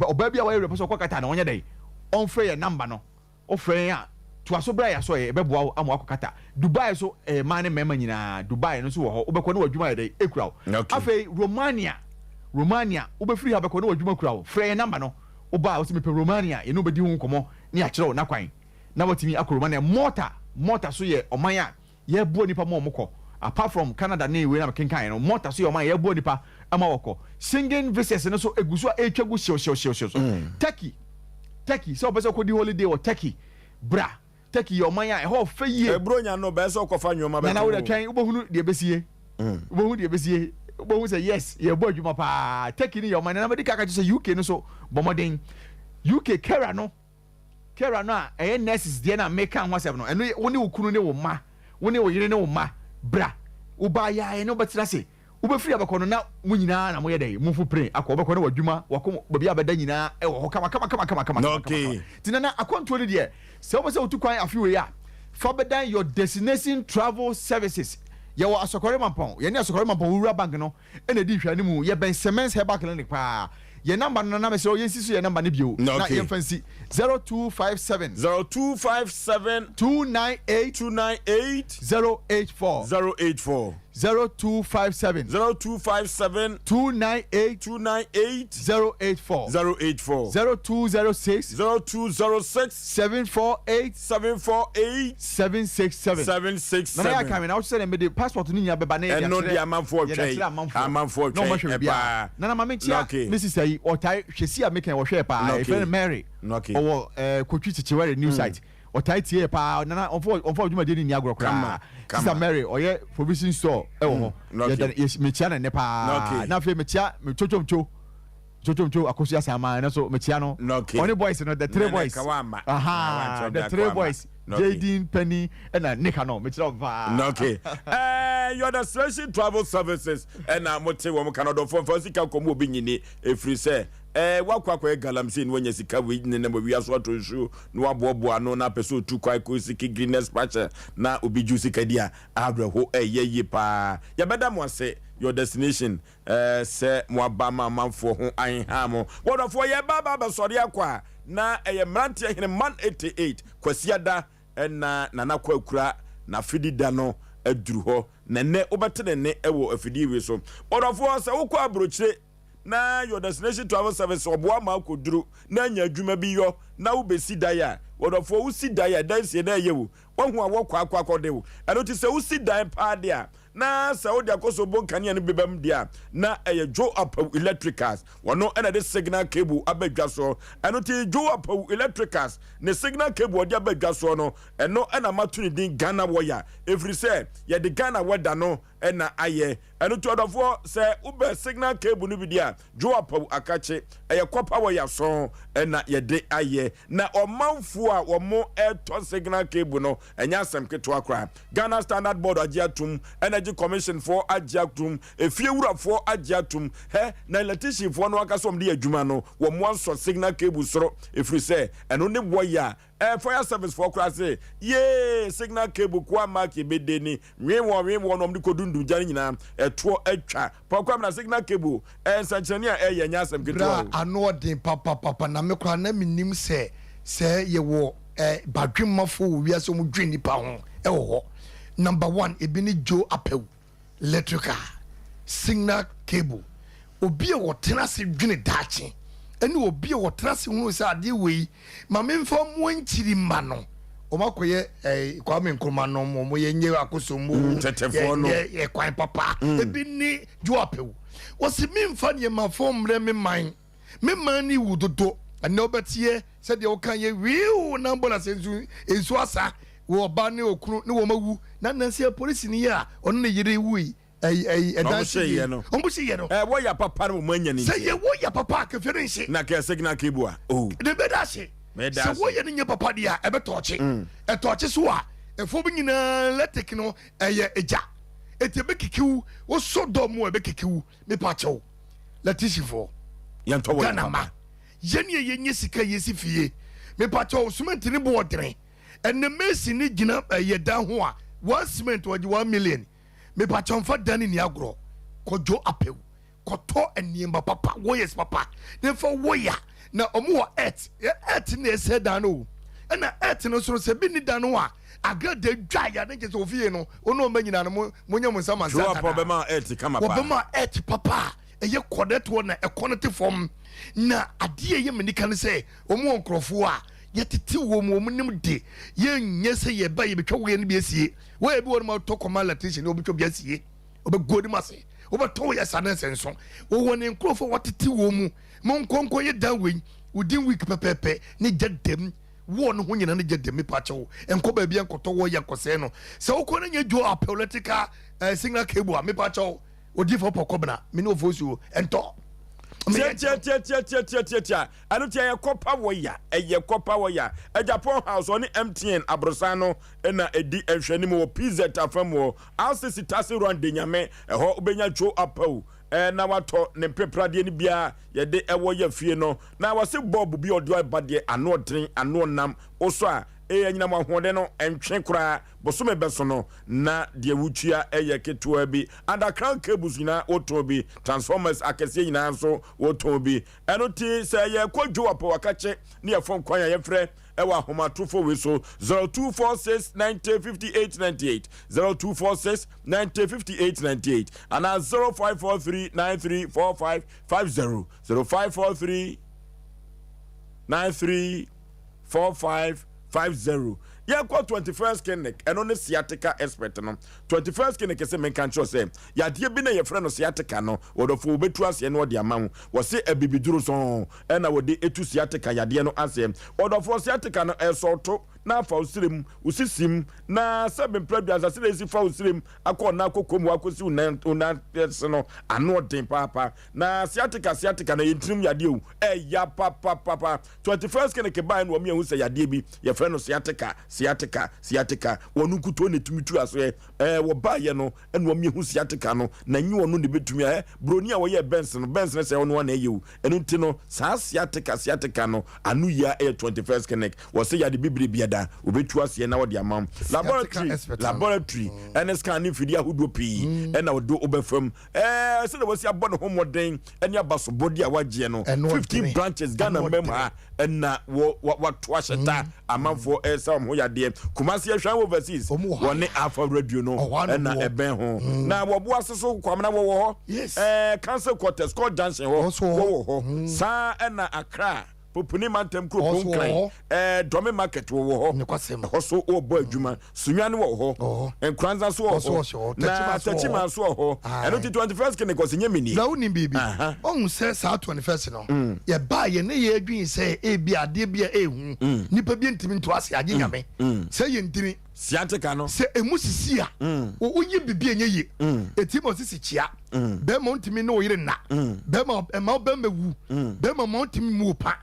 oba bia wa repo so kwakata na onye dai on frɛ ye number no o frɛ ya to aso bra ya so ye beboa amo akokata Dubai so ma ne mema nyina Dubai no so wo ho obekɔ no adwuma ye dai ekura afei Romania obefiri ha bekɔ no adwuma kura wo frɛ ye number no oba o se me pe Romania ye no bedi hu nkomo ne a kyerɛ na kwan na watimi akɔ Romania Malta so ye ɔman a ye bo nipa mo mokɔ apart from Canada ne we na kenkan no Malta so ye ɔman ye bo nipa ama wɔkɔ Schengen visas no so eguso a etwagu hyew Turkey so obese ko di holiday or Turkey bra Turkey ye ɔman a ɛhɔ fa yie bronya no be so kɔfa nwoma be na wo de twan ubohunu de besie ubohunu say yes ye bo adwuma pa Turkey ni ye ɔman na medi kaka say UK no so bomoden UK Kera no a ɛyɛ nurses de na make kan ho asɛm no ɛno wo ne wo kunu ne wo ma wo ne wo yire ne wo ma bra wo ba ya e no betira se wo be free abakɔ no na mo nyinaa na mo yɛ dai mo fu pray akɔ obakɔ no wadwuma wako babi abada nyinaa ɛwɔ hɔ kama okay tinana akonto ne de sɛ wo be sɛ wo tu kwan afi we ya fa bedan your destination travel services ye wo asokore mampon ye ne asokore mampon wura bank no ene di hwani mu ye ben Siemens herbal clinic pa ye number no na me so ye nsi so ye number ne bio na ye fancy 0257 298 084 0257 298 084 0206 748 767 na ya kame na wo se me de passport ni nya beba na ya no di amanfo twɛn eba na ma me tia Mrs. Ayi otai hwesi a meken wo hwe pa e friend Mary owo kotwi chichiware new site otai tie pa na onfo adwuma de ni agro kra Sister Mary oye provision store e wo ho ye me chia na ne pa na fe me chia me chochomcho chocho akosu asama na so metia no only boys no the three boys the three boys Jaden Penny and Nika no metia okay your destination travel services and mote wo Canada for sika komo bi nyini efri se wakwa galamsin wenye sika wi ne na wi aso to nsu no abobo ano na peso tu kwai ko siki greenest patch na obi ju sika dia abrɛho ye pa ya beda mo ase your destination se mo abama manfo ho anha mo wodofo ye baba sori akwa na mrante hene man 88 kwasiada na nana kwakura na fidida no aduru ho na ne obetene ne ewo afidi wi so wodofo se wokɔ abrochire na your destination travel service oboa ma akoduru na nya adwuma bi yo na wo besi daya wodofo wo si daya dansie na yewu wohu a wokɔ akwakodewo eno ti se wo si dan pa dia na Saudi akoso bon kania no bebam dia na Joe Apau Electricals wono ena de signal cable abadwa so eno ti Joe Apau Electricals ne signal cable odi abadwa so no eno ena matuni din Ghana wire every say ye de Ghana weda no ena aye eno ti odofo say ube signal cable no bi dia Joe Apau akache copper wire so ena ye de aye na omanfo a omo to signal cable no enya asem keto akra Ghana Standard Board agiatum ena Commission for Ajatum, a few for Ajatum, na electrician for no akasom di adwuma no, wo mo so signal cable soro if we say, and only wire fire service for class ye signal cable kwa mark ye bedeni, we won om di kodundu jani nyina etwo etwa, pokwa na signal cable sanchania ye nyasem keto ano den papa na me kwa na minim se ye wo badwemafo wi aso mu dwen nipa ho ho. Number 1, ebini Joe Apau electrical signal cable. Obi a wotena se dwene dachi. Eni obi a wotena se hu se ade wei. Ma memfa mo nchiri ma no. O makoye kwa me nkroma no mo ye nye akoso mu tetefo no ye kwan papa. Ebini Joe Apau. Wosi memfa ne ma fom re me man ni wudodo. Ene obetie se de o kan ye wiu na mbola se ensu asa. Wo ba ne okunu ne wo mawu na nanse police ni ya ono ne yire wui danse no ombushi ye no wo ya papa no mo anya ni say ye wo ya papa ka fere nshi na ka signal cable a de bedashi say wo ye ne papa dia e be toche e toche so a e fo bi nyina letek no ye eja etebe kikiwu wo so do mo e be kikiwu me pa chew letishi fo yan to wo Ghana ma ye ne ye nye sika ye si fie me pa chew cement ni bo odren and the Messi ni gina ye dan ho a 1 cement waji 1 million me pa chomfa dan ni agro ko Joe Apau ko to eniemba papa wo yes papa then for wo ya na omo earth na ese dan no na earth no so se bi ni dan no a aga de dwa ya na kese ofie no ono ma nyina no mo nyam nsama Joe Apau be ma earth kama pa wo be ma earth papa eye connect wo na connect form na ade ye menika ne se omo nkrofo a yetiti wo mu nim de ye nyese ye ba ye betwa wo ye ne bi esie wo e bi wo ma to koma electrician obi twa bi esie obi godi mase obi to ye sanen senso wo woni nkrofo watiti wo mu mon konko ye dan we udin week pepepe ne jedem wo no ho nyina ne jedem me pacho enko ba bi enkoto wo ye kose no se wo ko na nye Joe Apau electrical signal cable me pacho odi fo pokobna me no fosuo ento tia anu tia ye kopa woya eye kopa woya e Japan house oni MTN abrosano na edi ehwani mo pizza tafam wo RCC tase run de nyame ho obenya Joe Apau na wato ne peprade ni bia ye de ewo ye fie no na wase bob bi odio bade ano odren ano nam oso a nyina mo ahode no entwe kura bosome beso no na de wutua eye ketua bi underground cables nyina oto bi transformers akese nyina so oto bi eno ti se ye kwadwo Apau akache ne ye fon kwan ye frɛ ewa homatufo we so 0246905898 0246905898 and 0543934550 0543934550 ya kwa 21st clinic eno ne sciatica expert no 21st clinic se men kan cho se ya de bi na ye frɛ no sciatica no wodofo obetu ase no de ama wo se abibiduru so ena wode etu sciatica ya de no ase wodofo sciatica no esoto na fa usirem usisim na sebe mpredua asase na esi fa usirem akọ na akokom akosi una no ano den papa na sciatica na yentrim yade o ya papa 21st kene ke ban no mi ehu se yade bi ye frɛ no sciatica wonu kuto ne tumitu aso wo ba ye no ene wo mi ehu sciatica no na nyi wonu ne betumi broni a wo ye Benz ne se wonu na eyu enu nti no sa sciatica no anu ya 21st kene wo se yade bibiri biada obetu ase na wo de amam laboratory ene scan fidi ahudo pi ena wo do obefam se de wo se abɔ no homoden ene abaso body a wagye no 15 branches Ghana memha ena wo to ahyeta amanfo sa ho yade Kumasi ahwan overseas woni afa radio no ena eben ho na wo bo aseso kwamna wo ho cancer quarters called junction ho ho sa ena Accra popuni mantem kro ponkran dome market wo ho so o bo adwuma sunwane wo ho enkranza so wo ho na tachima so ho eno 21st kene ko senye mini na woni bibi on se sa 21st no ye ba ye ne ye adwin se e bi ade bia ehu nipa bi ntimi nto ase age nyame se ye ntimi sciatica no se emu sisi a wo yi bibi enye ye etimo sisi chia be mo ntimi no yire na be ma be mewu be ma mo ntimi mu pa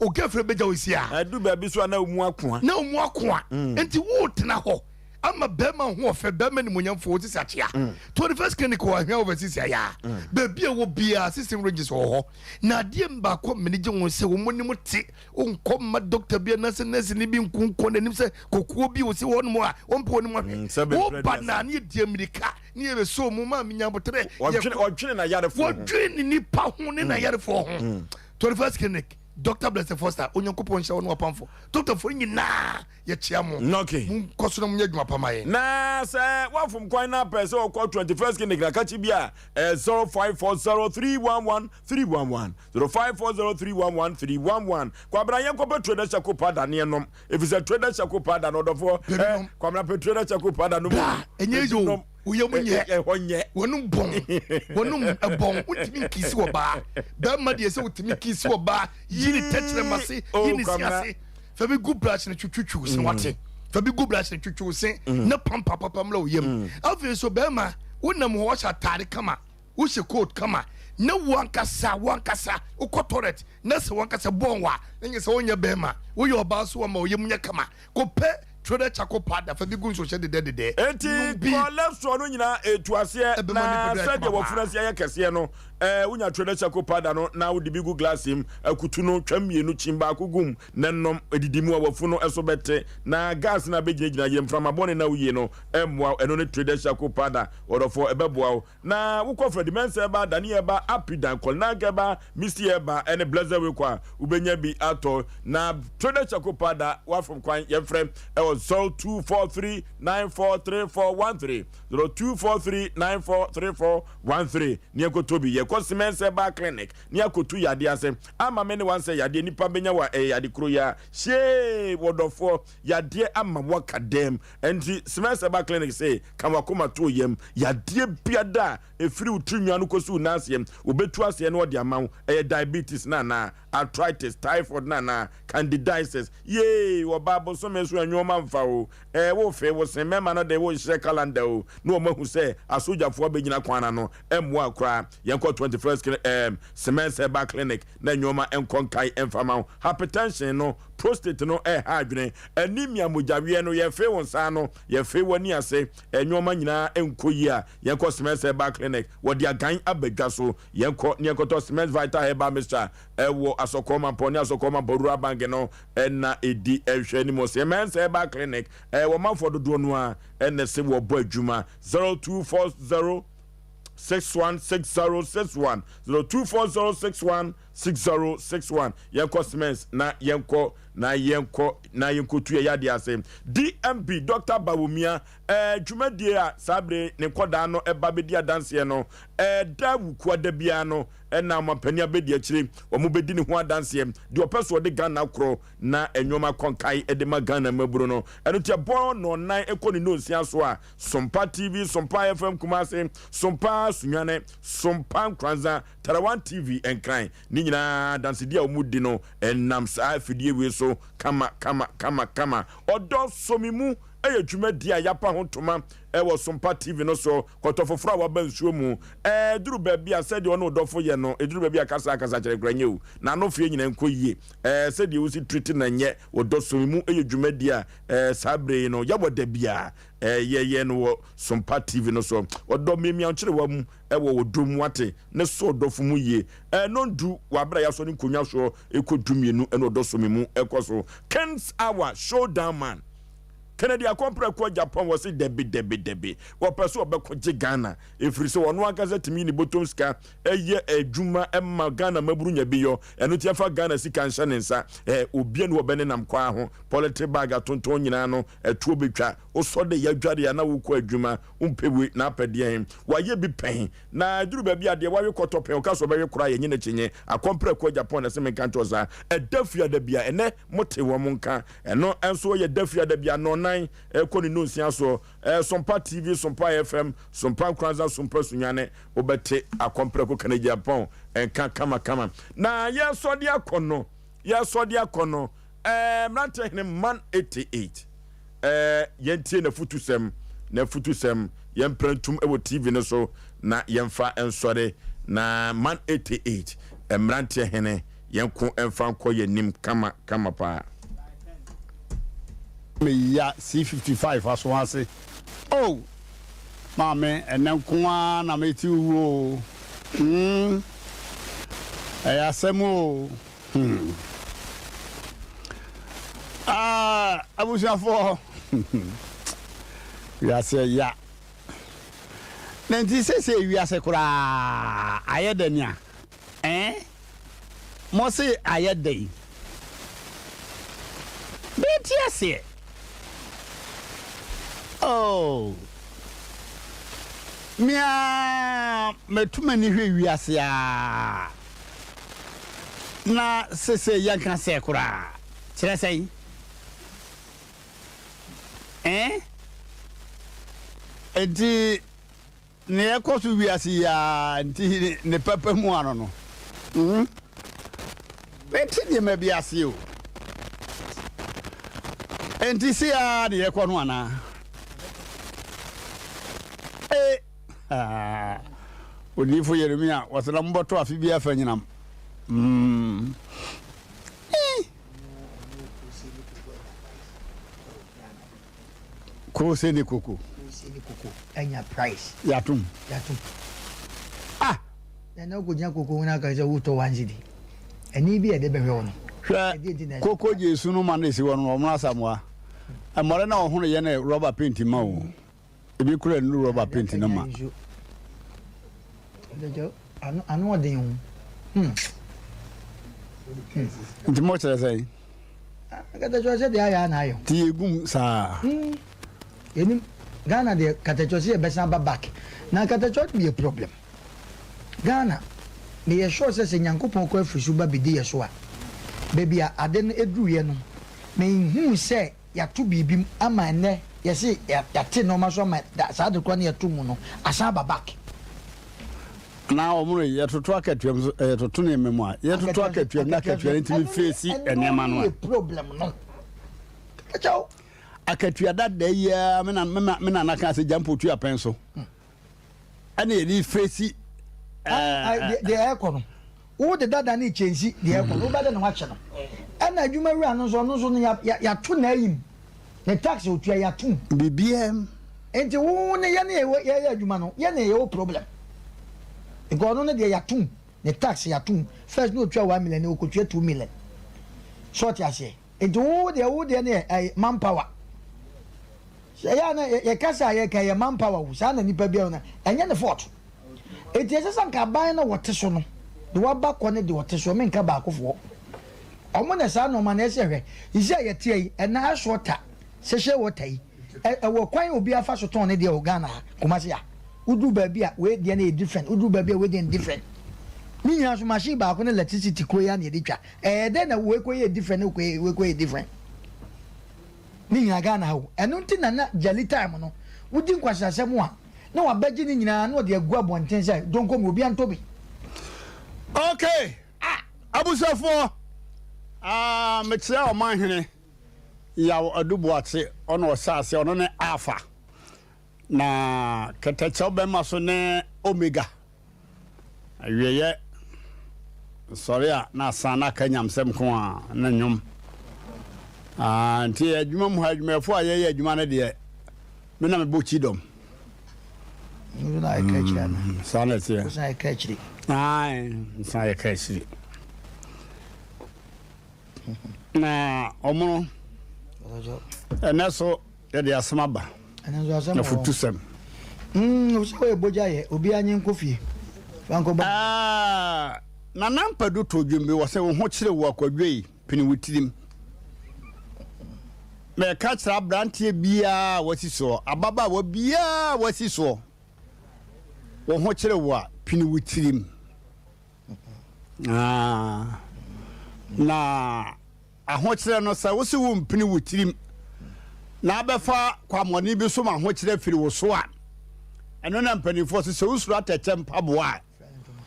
o kefre beja osi a adu ba bi so na omu akoa enti wo tena ho ama be ma ho ofe be ma ni monyamfo sisi achia 21st clinic wa hwa overseas ya be bia wo bia system regis ho na de mba ko menije won se wo monim te onko ma doctor bia na se ni bi nkunko nanim se kokuo bi wo se won mo a ompo ni mo wo bana ni de amerika ni e be so mo ma menyabotre odwene na yare fo odwene ni pa ho ni na yare fo ho 21st clinic Dr. Blessed Foster, onyankopon sha wonu apamfo. Dr. for nyina ye chiamo. Okay. Mun koso na munyadwuma pamaye. Na se wafum kwan na pese o 21st clinic na kachi bia 0540311311 0540311311 kwa bra yanko pe trader chako pada ne nom. If is a trader chako pada no dofo kwa bra pe trader chako pada no. Enye yo uyemunye wonum bon bon utimi kisi oba da ma de se utimi kisi oba yini techre mase yini siase fa bi good brush na twutwutwu se wate fa bi good brush na twutwu se na pam la oyem afi so be ma wonam ho wa tare kama wo she coat kama na wankasa ukotoret na se wankasa bonwa nge se wonya be ma wo yo ba so ma oyemunya kama ko pe Trader chako pada fa bi gun so she de enti ko lefso no nyina etuase na sede wo funase ya kese no unya trader chako pada no na wo de bi gu glass him akutu no twamienu chimba akugum nennom edidimu a wofu no eso bete na gas na begina yem from abone na uye no emwa eno ne trader chako pada orofo ebeboa na wo ko Fred mense ba dani eba apidan kol na gaba misi eba ene blazer we kwa ubenya bi ato na trader chako pada wa from kwan ye frem 0243943413 0243943413 ni ekotobi ye Kosemense ba clinic ni akotu yade ase ama me ne wan say yade nipa benya wa yade kro ya she wodofo yade ama waka dem enti Semense ba clinic say kama koma to yem yade biada efiri utrinwa no kosu nasem obetu ase ne odi amaw diabetes na arthritis typhoid na candidiasis ye wo babo so mesu anwoma mfa o wo fe wo se mema no de wo hye calendar o no mahu se asojafo abegyina kwana no emwo akra yenko 21st Semense ba clinic na anwoma enkonkai emfama hypertension no prostate no ha adwene anemia mojawie no ye fe won sa no ye fe woni ase anwoma nyina enkoyi a yenko Semense ba clinic wo dia gan abadwa so yenko ne yenko to Semense Vital Herbal Mixture wo asokoma poni asokoma borua bange no na edi ehwe ni mo Semense ba clinic wo manfo dodo no a ene se wo bo adwuma 0240 616061 0240616061 yenko Semense na yenko tu ya de ase DMB Dr. Bawumia dwumadie a sabre ne koda no eba bedi adanse no da wuku da bia no na mapania bedi akire o mo bedi ne ho adanse de opeso de Ghana kro na enwoma konkai de ma Ghana maburo no eno tie bon no nan ekoni no nsia so a Sompa TV Sompa FM Kumase Sompa Sunwane Sompa Nkranza Tarawan TV enkran ni nyina dansidi a omudi no enam saa fidie we so kama odo somimu eye dwumadi a yapa hontoma ewo Sompa TV no so kotofoforo a waba nsuo mu duru ba bia sede ono dofo ye no eduru ba bia kasa kere granye o na no fie nyina nkoyie sede wo si treat na nye odo somimu eye dwumadi a sabre no yabo da bia ye no Sompa TV no so odo memia nkire wa mu ewo wodom wate ne so dofo mu ye no ndu wabra ya so ni konwa so ekodumienu eno odo somimu ekoso Ken's Hour Showdown man Kennedy akompre ko Japan was debi wo person obeko je Ghana efiri so wono agaza timi ni botomska eye adwuma emma Ghana maburu nya biyo eno tiafa Ghana sika nhyɛ ne nsa obie no obene nam kwa ho politics bag atonton nyina no etuo betwa osode ya dware ya na wo ko adwuma umpewe na apede hen waye bi pen na duru ba bia de wawe kotopen ka so bewe kura ye nyina chenye akompre ko Japan na se menka ntoza edafia da bia ene mote wo monka eno enso ye dafia da bia no koni no nsia so Sompa TV Sompa FM Sompa Kranza Sompa Sunyane obete akompre ko kana Japan enka kama na ye so de akono mrante ne man 88 yentie na futusem yemprantum ewo TV ne so na yemfa ensore na man 88 mrante hene yenko emfa nko yenim kama pa me ya C55 aso ase oh mame enen kwa na meti wo Asem o abushafo ya se ya nenti se wiase kura ayedania mo se ayedai betiase oh mia metuma ni hwe wiase a na sese yanka se kura kire sei enti ne ekosu wiase ya enti ne papa mu ano no beti de mabiase o enti se ya de ekono ana Onifo Yeremia wasala mboto afi bia fa nyinam ko se ni koko enya price yatum na ko nya koko na ka je wuto wanjidi eni bi e de behwe wono koko jesu no ma na esi wono o mra samwa amore na ohunu ye na rubber paint ma o ebi kura nu rubber paint na ma dejo anu odin nti mo chere sai katacho se de aya na ayo ti egum sa eni Ghana de katacho se be san back na katacho be a problem Ghana me ye sure se nyankopon ko afisu ba bidi ye so a baby a ade no eduye no me hu se ya to bibim ama ne ye se ya te no ma so ma sa de kwa na ya to mu no asa ba back na omuro ye toto akatuam toto ne memo a ye toto akatuam na akatuam ntimi face enema no problem no kachao akatua dada ya me na na kan se jampo tu apen so ana ye face de ekono wo de dada ni chensi de ekono wo bada na wa che no ana adwuma wi anu so no ya to na yim the tax o tu ya to bbm enti wo ne ye na ye adwuma no ye na ye wo problem ikono ne de ya to the tax ya to first no tu 1 million o ko tu 2 million short ya she enti wo de ne manpower ya na ye kasa ye ka ye manpower wo sa na nipa bia na enye ne fort enti esesa nka ban na wote so no de wa ba ko ne de wote so me nka ba akofo omo na sa no ma na ese hwe ise ye tie yi na ashota sehye wotai wo kwan obi afa so ton ne de o Ghana kumase ya udu ba bia we de na different udu ba bia we de different ni nya so machine ba ko ne electricity ko ya na de twa de na we ko ye different we ko ye different ni nya Ghana ho eno nti na jali time no wudi nkwasase mu a na wa baji ni nyina na de agu abonten say don ko mo obi antobi okay abusafo metia o manhene Yaw Adubuate ono osase ono ne alpha na keteche obema so ne omega awieye sorry na sana kanyamsem ko a na nyom nti adwuma mu adwumafo aye adwuma ne de me na me bochi dom na ekachira sana tie na ekachiri sana ekachiri na omo eneso de asemaba na futusem Osei Aboagye obi anyi nkofie banko ba na nampadu to dwumbe wo se wo ho kire wo akwadwei pini wutirim me ka kira brantie bia wasi so ababa wo bia wasi so wo ho kire wo pini wutirim na ahokyere no sa wosi wo mpini wutirim na abefa kwamoni bi so ma ahokyere firi wo so a eno na mpanifo se usura tete mpaboa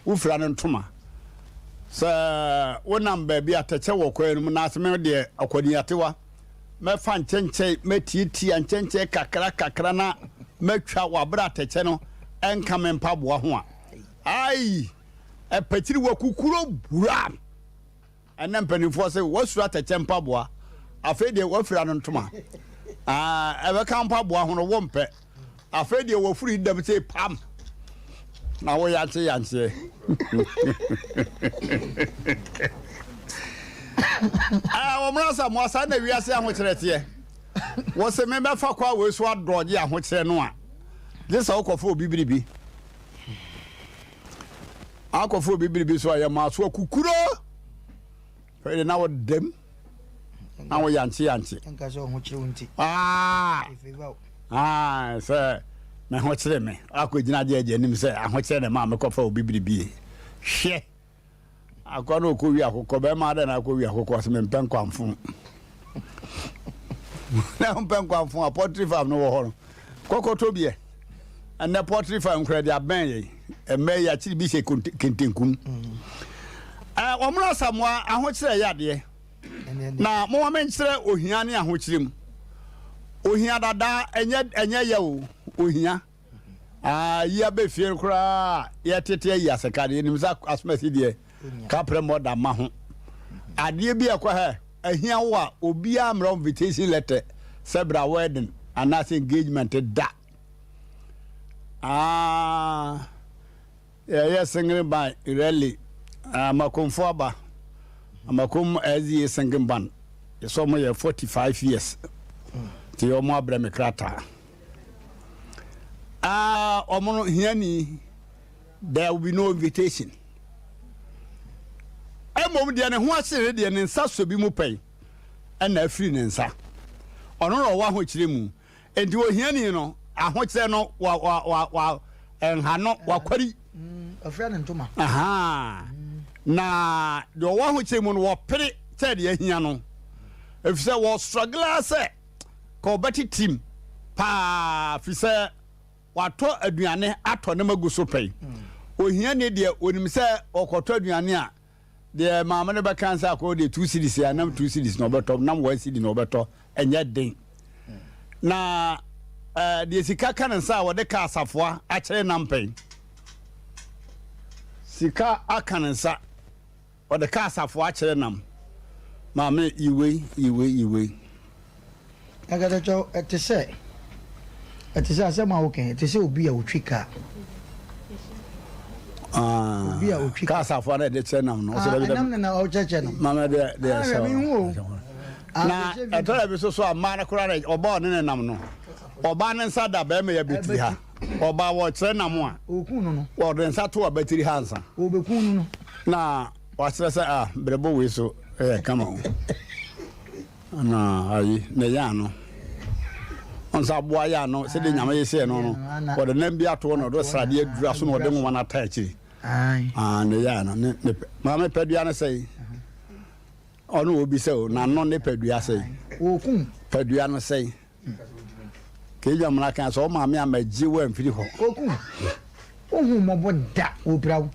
wo fira no ntoma sa wonam ba bi atete wo kwanum na aseme de akwaniatewa mefa nchenche metiti anchenche kakra na metwa wabra atete no enka me mpaboa ho a ai epatiri wakukuro bura ana mpanifo se wasura tete mpaboa afa de wafira no ntoma ebe ka mpaboa ho no wo mpe afa de wafuri dam se pam na wo yate yanse wo mrasa mo asa na wiase ahokyerete wo se me befa kwa we so adroje ahokyere no a je sa okofo bibiribi akofo bibiribi so ya ma so kukuro fe na wo dem na wo yanse nka so ho kire wonti se me ho kire me akogina je nim se ahokyere ne ma me kofa obibiribi hwe akwa no ko wi akoko be ma da na ko wi akoko se me mpen kwamfo na mpen kwamfo a poultry farm no wo ho kokoto bie and the poultry farm credit aben ye e me ya chiri bi se kentenkun omra samwa ahokyere ya de na mo wa menkyere ohia ne ahokyere mu ohia dada enye ya o ohia ya be fie kura ya tete ya sekade nim za asmasi de kapre moda ma ho ade bi akwa ha ahia wo a obi amra invitation letter sebra wedding and as engagement da yes singing by really makomfo aba amakom azi singing band so mo 45 years ti o mo abra me krata omo hiani there will be no invitation emom de ne ho asere de ne nsa so bi mu pei na afiri ne nsa ono ro wa ho kire mu enti o hiani no aho kire no wa enha no wa kwari afira ne ntoma na de wa ho kire mu no wo pere te de ahia no efise wo struggle se ko beti team pa fise wato aduane ato ne maguso pei ohia ne de onim se okoto aduane a de maama ne be kansa ko de 2 cities ya nam 2 cities no beto nam 1 city no beto enye den na de sika kansa wo de ka asafoa a kire nam pei sika akansa wo de ka asafoa a kire nam maama iwe agada cho etese asema oken etese obi a otwika obi a otwika ka safo na de chenam no so de nam na o cheche no mama de so na etola bi so ama na kura na oba ne nam no oba ne nsa da ba me ya betiri ha oba wo chenam a okun no wo de nsa to betiri hansa obekun no na wa sese brebo we so kama na ayi ne ya no onsa boa ya no se de nyama yese no no wo de nam bi ato no do srade adura so no de mo na ta akiri ne ya no ne mama pedua na sei ono obi se o na no ne pedua sei okun pedua no sei ke jamna kan so mama ya maji wa mfiri ho okun ohun mo boda obrawo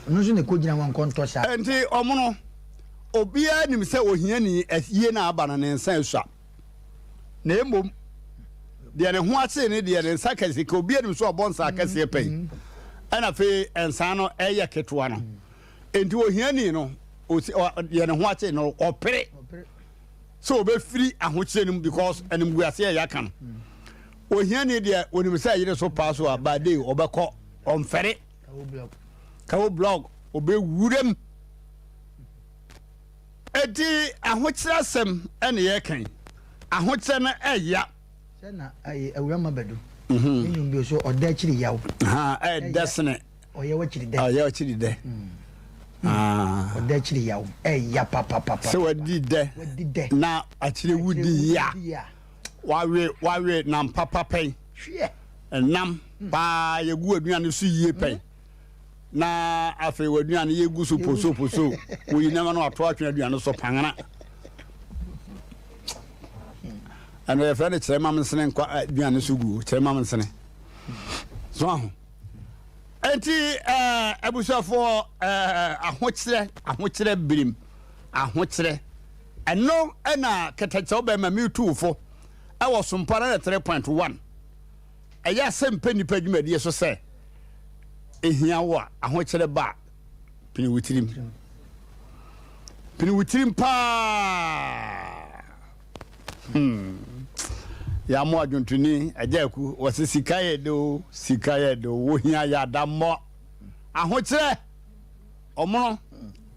no so ne ko gina wan konto sa enti omo no obia nim se ohia ni yie na aba na ne nsa esua na emom de ne ho ate ne de ne nsa kase ka obia nim so obonsa kase pen ana fe ensa no eye ketwa no enti ohia ni no de ne ho ate no opere so obefiri ahokyere nim because enim guase ya kan ohia ni de onim se yire so pass so abade obekọ omfere kawo blog obewurem edi ahokyere asem ene ye kan ahokyere na eya se na awurama bedu nyum bi so oda kiri yawo desne oye wa kiri de oye wa kiri de oda kiri yawo eya papa se wadi de na akire wudi ya wawe nam papa pen hwe nam pa yegu aduane so yie pen na afi waduane yegu so poso oyi na no ato atwe aduane so pangana ano ye fane kire mam nsene kwa aduane so gu kire mam nsene so aho enti abusafo ahokyere birim ahokyere eno na ketache obema mi tuufo awo Sompa na 3.1 eya Asem Mpe Nipa dwumadi so se ehia wo ahokyere ba pini wutirim pa ya mo adwontuni ajaku wose sikaye do wo hia ya dammo ahokyere omono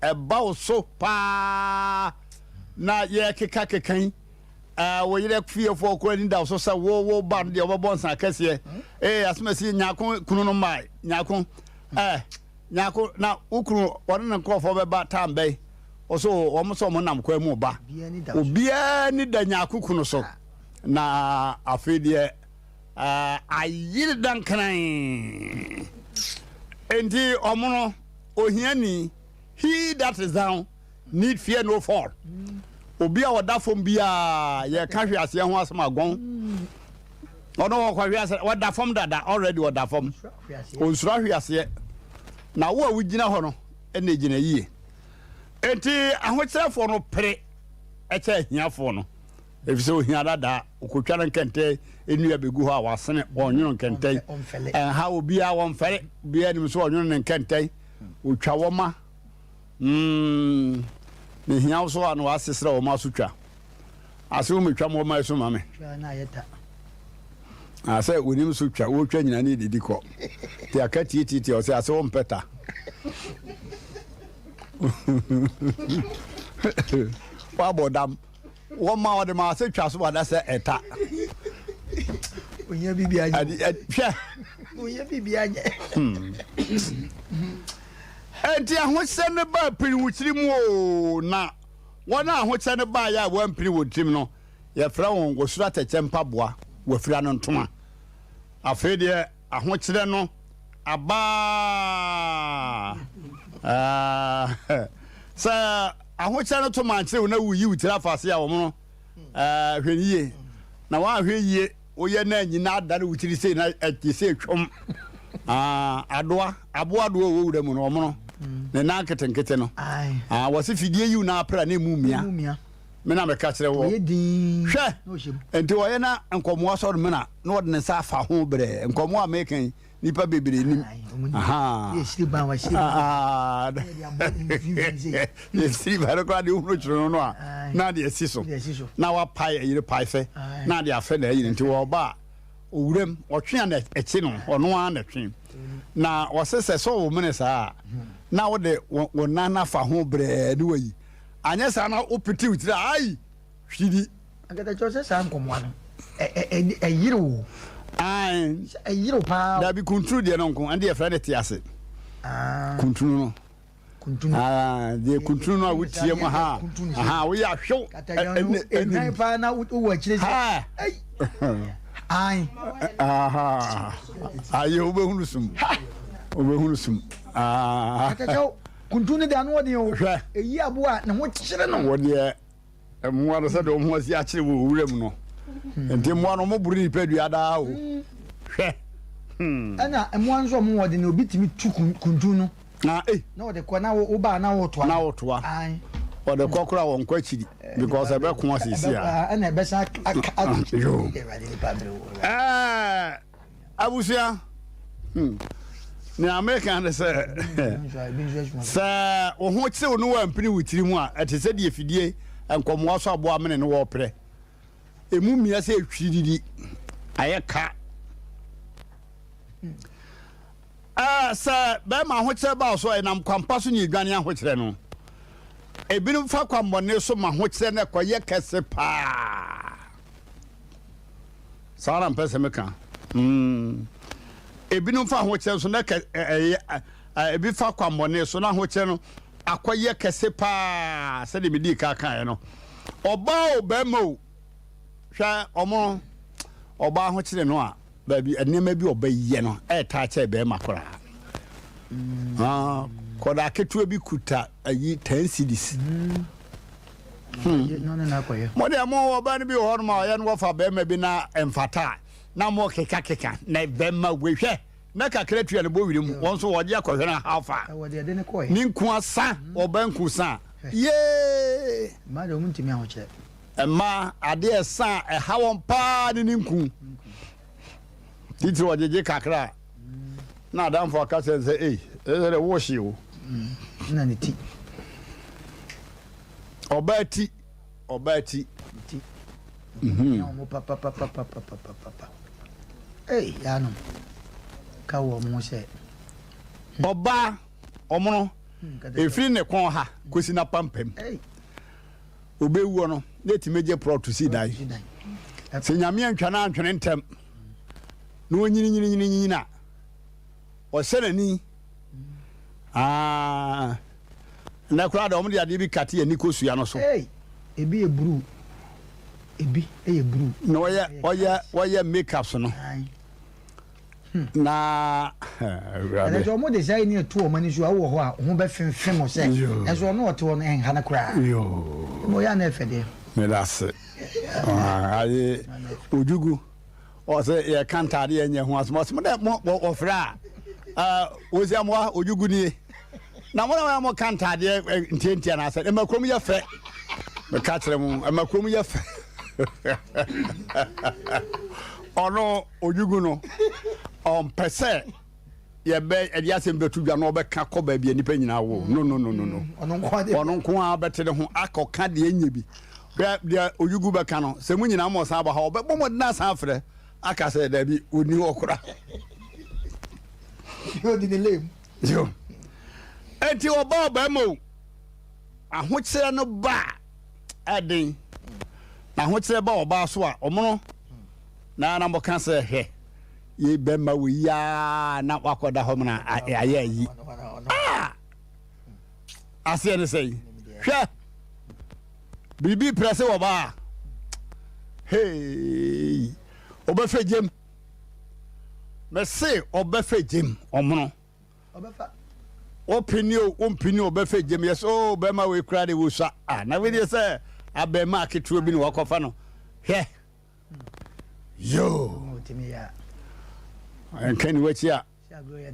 eba wo so pa na ye kekan wo yire fie fo ko ni da so sa wo ba de obobonsa kase asmasi nyako kunu no mai nyako nyako na ukuru wona nkofo be ba tambe oso wo so mo nam kwa mu ba obia ni da nyako kunu so na afedie ayire dankran endi omono ohiani he that is down need fear no fall obi a wada fom bia ye ka hwe ase ho asem agon ono kwa hwe ase wada fom dada already wada fom onsura hwe ase na wo a wugina ho no ene gina yie enti ahokyerefo no pere echa hiafo no efise ohia dada okotwa nkente enu abegu ho a wasene onyono nkente ha obi a wonfere bia nim so onyono nkente otwa woma ne hiawo so anu asesra o masutwa ase wo metwa mo ma so mame na yeta ase wonim sutwa wo twa nyina ne didi ko te akati o se ase wo mpeta wa bodam wo ma wo de ma ase twa so wada se eta onya bibi anye hwe onya bibi anye enti ahokyere ba piri wukyiri mu na wona ahokyere ba ya wa mpiri wotrim no ye fra won wosura tache mpaboa wafira no ntoma afede ahokyere no aba sa ahokyere no to mankyere na wuyi wutira afase ya wo no hweniye na wa hweye oye na nyina adare wukyiri sei na akise twom adoa aboadoa wo wura mu no omo no ne na ketenkete no wasi fidie yu na apra na mumia me na me ka kire wo hwe enti wo ye na nkomo aso do me na wo de ne sa fa ho bre nkomo a mekan nipa bebere nim yesiri ba wa shiri yesiri ba ko ade hu chiro no a na de asiso na wa pai yire pai fe na de afa na yire nti wo ba owurem otwe na echi no ono a na twen na wasese so wo mene saa na wo de wo nana fa ho bre de wayi anya saa na opiti witira ai hwidi agata chose saa nkomo ano yiro yiro pa da bi kuntru de no nko ande e fra de tiase kuntru no de kuntru no wutie mu wo ya hwew enai pa na wo chire ayo obehunusum katacho kuntuni de anu odi o eyi aboa na ho kyere no wo de mo ado se de mo asi akire wo wuram no enti mo anu mo buru ni padu ada o hwe ana mo anzo mo wode na obi timi tu kuntu no na na wode ko na wo ba na wo toa ai or the cockra on Quachidi because I bet once is here. And I best I was here. Now, American say, Sir, or what's so no one penny with him at his said if you and come was a woman and war pre. A mummy, I say, she I a cat. Sir, Bama, what's about so and I'm compassing you, Granny, which then. A bit of fuck on one so my what's then a quiet cassepa. Salam Pesamica. A bit of fun which else a bit fuck on one so now which a quiet cassepa, said the Medica Cano. Or bow bemo, shall or more, or bar which they know. Baby, and maybe obey yeno, a touch a bear macra. Could I get to a big kuta a ye 10 CDs? What are more about be on my and what for bear maybe now and fata. Now more keka, nay bema wish. Naka cretry and boy, once or Yakona how far. Ninkwa sa or Bankusa. Yea, Madam to me, and ma, I dare sa a how on pardon Ninku. Titi wa jeje kakra na dan for aka say eh e wash you na ni ti obati mo papa eh ya no ka wo mo se oba omono efiri ne kon ha kosi na pampem obewu no leti meje pro to see die se nyame antwa na antwene ntem no nyini na o senani na kura da omde ade bi kate ani kosua no so ebi e bru no oya makeup so no na na jo mo design ni to o mani so awo ho a ho be fenfen mo se eso no oto no en hana kura mo ya na efede me that's aye ojugu o se ye kanta de enye ho asmo asmo de mo ofra Osei Aboagye ojugu ni na mo kanta de ntientia na se e makrom ye fe me ka kire mu e makrom ye fe ono ojugu no on pese ye be e dia Asem betu dwa no be ka ko ba bia nipa nyina wo no ono nko a bete de ho akoka de enye bi bia ojugu be ka no se mu nyina mo sa ba ha obe bo mo na sa afre aka se da bi oni okura yo di lem yo enti oba ba mo ahokyere no ba adin ahokyere ba oba so a omono na mo ka se he ye be ma we ya na wakoda ho na aye yi ase ne sei hwe bibi presse oba hey obefe jem me say obefe jem omono obefa opini obefe jem yes oh be ma we kra de wo sa na we dey say abema aketuo bi ne wakofa no he yo otimi ya en kan wachi a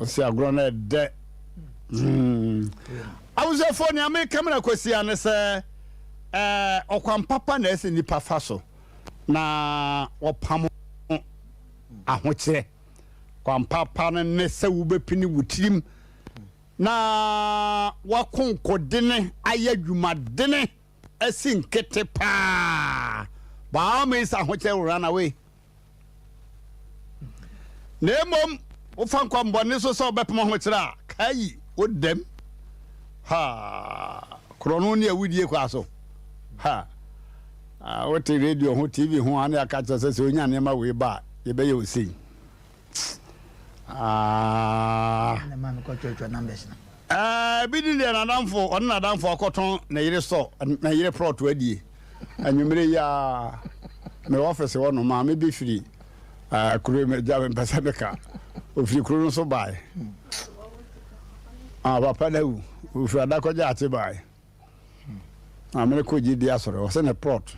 Osei agro na de I was a phone ya me camera kwesi ane say okwan papa na ese nipa fa so na opam ahokyere kwan papa ne se wo bepini wutirim na wakonkodene ayadwumadene asinkete pa ba me sa ahokyere run away nemom wo fan kwa mbone so so bepem ahokyere a kai wodem ha krono ne awudie kwa so ha what radio ho TV ho an ya ka tse se onya ne ma we ba ye be ye Osei na man ko church numbers na bidi le na danfo on na danfo akoton na yire so na yire pro to adie anwumre ya me office wo no ma me be firi kuro me ja me pesa beka ofiri kuro no so bai papa na u ofiri adako ja ate bai amene ko ji dia soro o se ne prot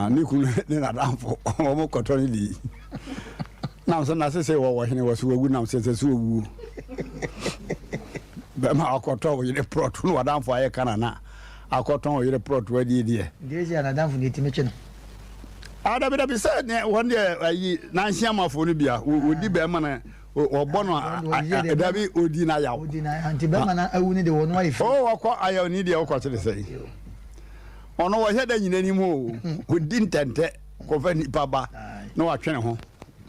ni kunu ne na danfo o mo koton li na so na se wo hene wo so wu na se so wu bema akoto yire prot no wadamfo aye kana na akoto yire prot wadi die Dezi anadamfo ne timeche no ada bi da bi se ne won de ayi nanhia mafo no bia odi bema na obo no da bi odi na yaw odi na anti bema na awu ne de wono ayi oh wakọ ayaw ni de wakọ tele sei ono wo heda nyina ni mu odi ntente ko fa ni baba no watwene ho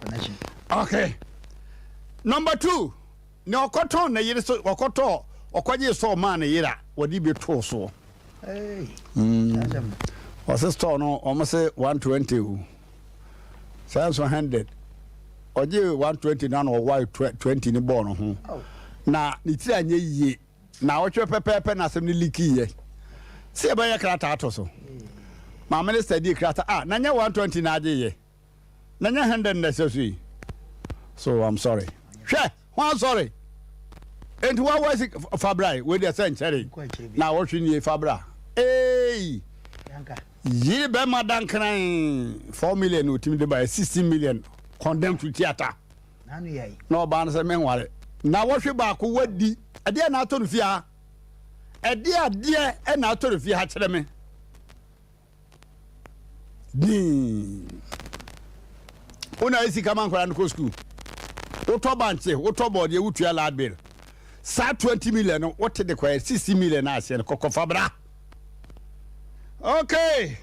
connection okay number 2 ne okoto na yire so okoto okwaje so ma na yira wodi bi to so What's store no almost 120 sounds 100 oje 120 na no why 20 ni ball no ho na ni ti anye yie na wo pepepe na asem ni liki ye se ba ye krata ato so ma minister di krata na nya 120 na age ye na nya 100 na so I'm sorry I'm sorry and what was it Fabrai we dey say nchere na wo hwe ni Fabra yanka yi be madan kran 4 million utimi de by 16 million condemned to theater nanu yayi no ba na se menware na wo hwe ba ko wadi ade na ato no fia ade e na ato no fia ha kire me una isi kama nkora no school wo to banche wo to board ye wutua lad bill sa 20 million what the kwa 60 million na ase no kokko Fabra okay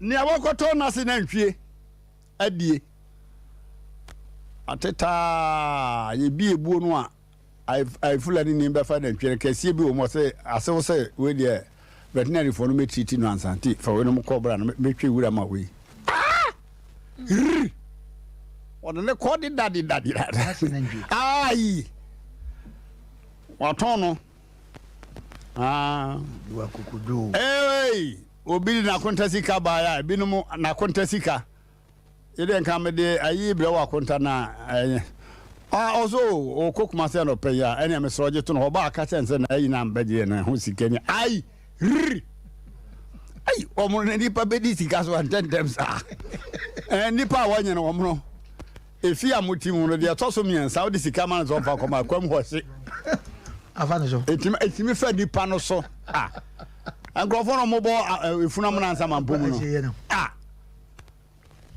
ni awokoto na se na nhwie adie ateta ye bi ebuo no a ai fulani ni be fa na nhwie kase bi o mo se asewo se we de veterinary for no metiti no ansanti fa we no mo kobra no metwe wura ma we ona ne ko di dadi ai watono wa kukudu obi na kontasika ba ya binum na kontasika yede nka me de ayi bre wa konta na ozo o kokuma se no pe ya ene me soroje to no ba aka chense na ayi na mbaje na ho sikani ai omo ne nipa be di sika so antentem sa nipa wanye no omo efi amutimu no de to so miensa o di sika man so fa koma kwam hosi afano so etimi fa nipa no so ankrofo no mo bo efunam na ansa mampo mu no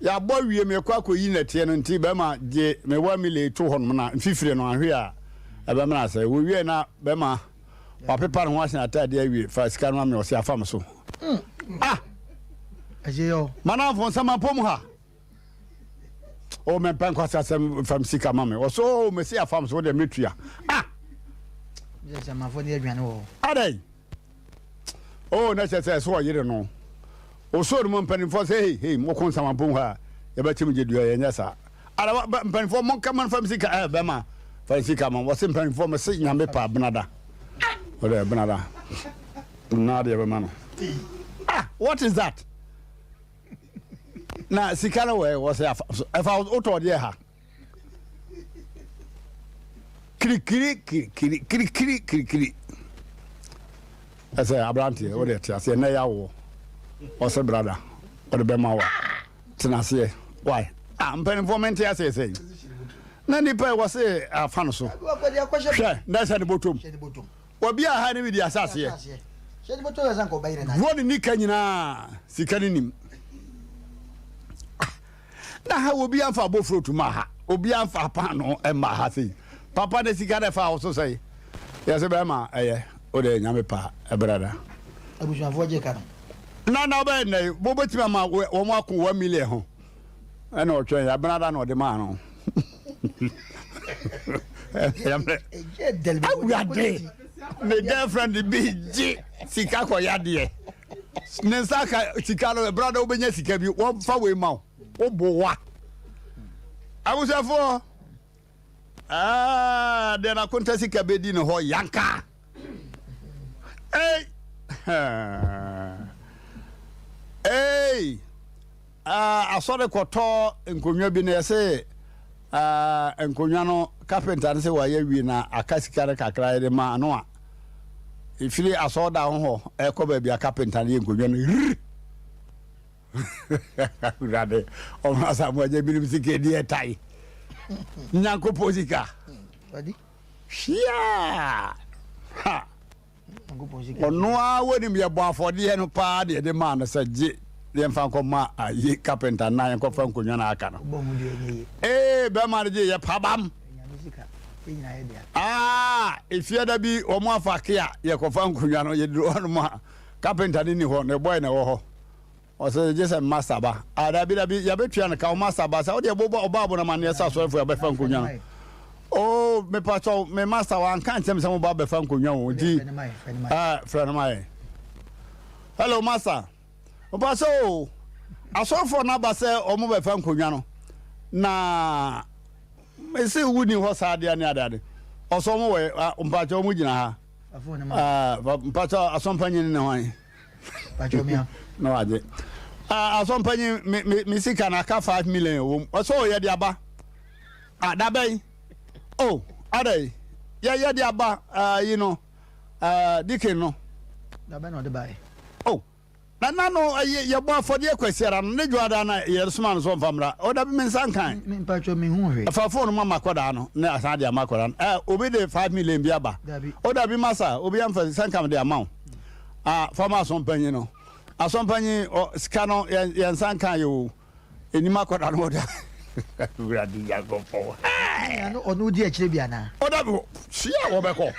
ya bo wie me kwa koyi na tie no nti be ma je me wa mile to hon na fifire no ahwe a ebe ma na say wo wie na be ma wa pepa no asen atade awie fa sika no me o se afam so ajeyo mana fon sama mampo mu ha o me pen kwa sa fam sika mame o so me se afam so de metua yes ma fo de adwane wo adai oh na se so yire no o so no mpani fo say hey mo kon sama mampo ha ya ba tim je dua ya nya sa ala mpani fo mon kaman fam sika be ma fam sika ma wo se mpani fo me se nyame pa benada o de benada na de be ma no what is that na sikana we was if I was auto there ha kiri ase abrantie o de tia se na yawo o se brother o de be ma wa tina se why mpeni informant ya say na ni pa was afa no so hwe na se ne botom obi a ha ne bi di asase ye se ne botom ya ko bayire na woni ni kanyina sikani nim na ha obi anfa abofro tuma ha obi anfa pa no e ma ha sei papa de sika de fa so sei ya se be ma eye o de nyame pa e brada abushwa voje kan na be ne bo betima ma wo mo akon 1 million ho e na o twen ya brada na o de ma no ya mre me girlfriend be ji sika ko ya de ne saka sika no brada obenya sika bi wo fa we ma obowa abusafo de na kontasi kabedi no ho yanka asore koto enkonwa bi na yese enkonwa no carpenter ne se wa ya wi na akasikare kakra de ma no a ifiri asoda ho e ko ba bi carpenter ne enkonwa no Rade o ma Asem Aboagye bi musike di etai nyanko posika Adi shia ha nyanko posika ono a woni me bo afode no pa de ma na saje de mfa nkoma ayi carpenter na yanko fa nkonwa na aka no bo mu de enye be ma de ye pabam sika enyina ye dia ifia da bi o mo afake a ye ko fa nkonwa no ye dro no ma carpenter ni ho ne boy na wo ho o se je se master ba da bi ya betua na ka o master ba sa o de bobo obabo na man ye sa so ya be fa nkonwa oh me pacho me master wan kan tem se mo ba be fa nkonwa o di friend mai hello master Opa so asofo na ba se omo be fa nkonwa no na me se wuni ho sa de ani adade oso mo we mpacho mo gina ha mpacho asompanyi ne hwan pacho mia no aje asompanyi me sika na ka 5 million wo oso ye de aba da bai oh adai ye de aba you know dikin no da bai no de bai oh na no ye bo afode kwasiara no ne dwada na ye soma no so famra o da bi men sankan me pacho me hu hwe fa phone mama koda no ne asade amakoda obi de 5 million bi aba o da bi masa obi am fa sankan de amount fama asompanyi no asompanyi sika no ye sankan yo enima koda no da uradi ya go for no onu di akire bia na o da bi sia wo be ko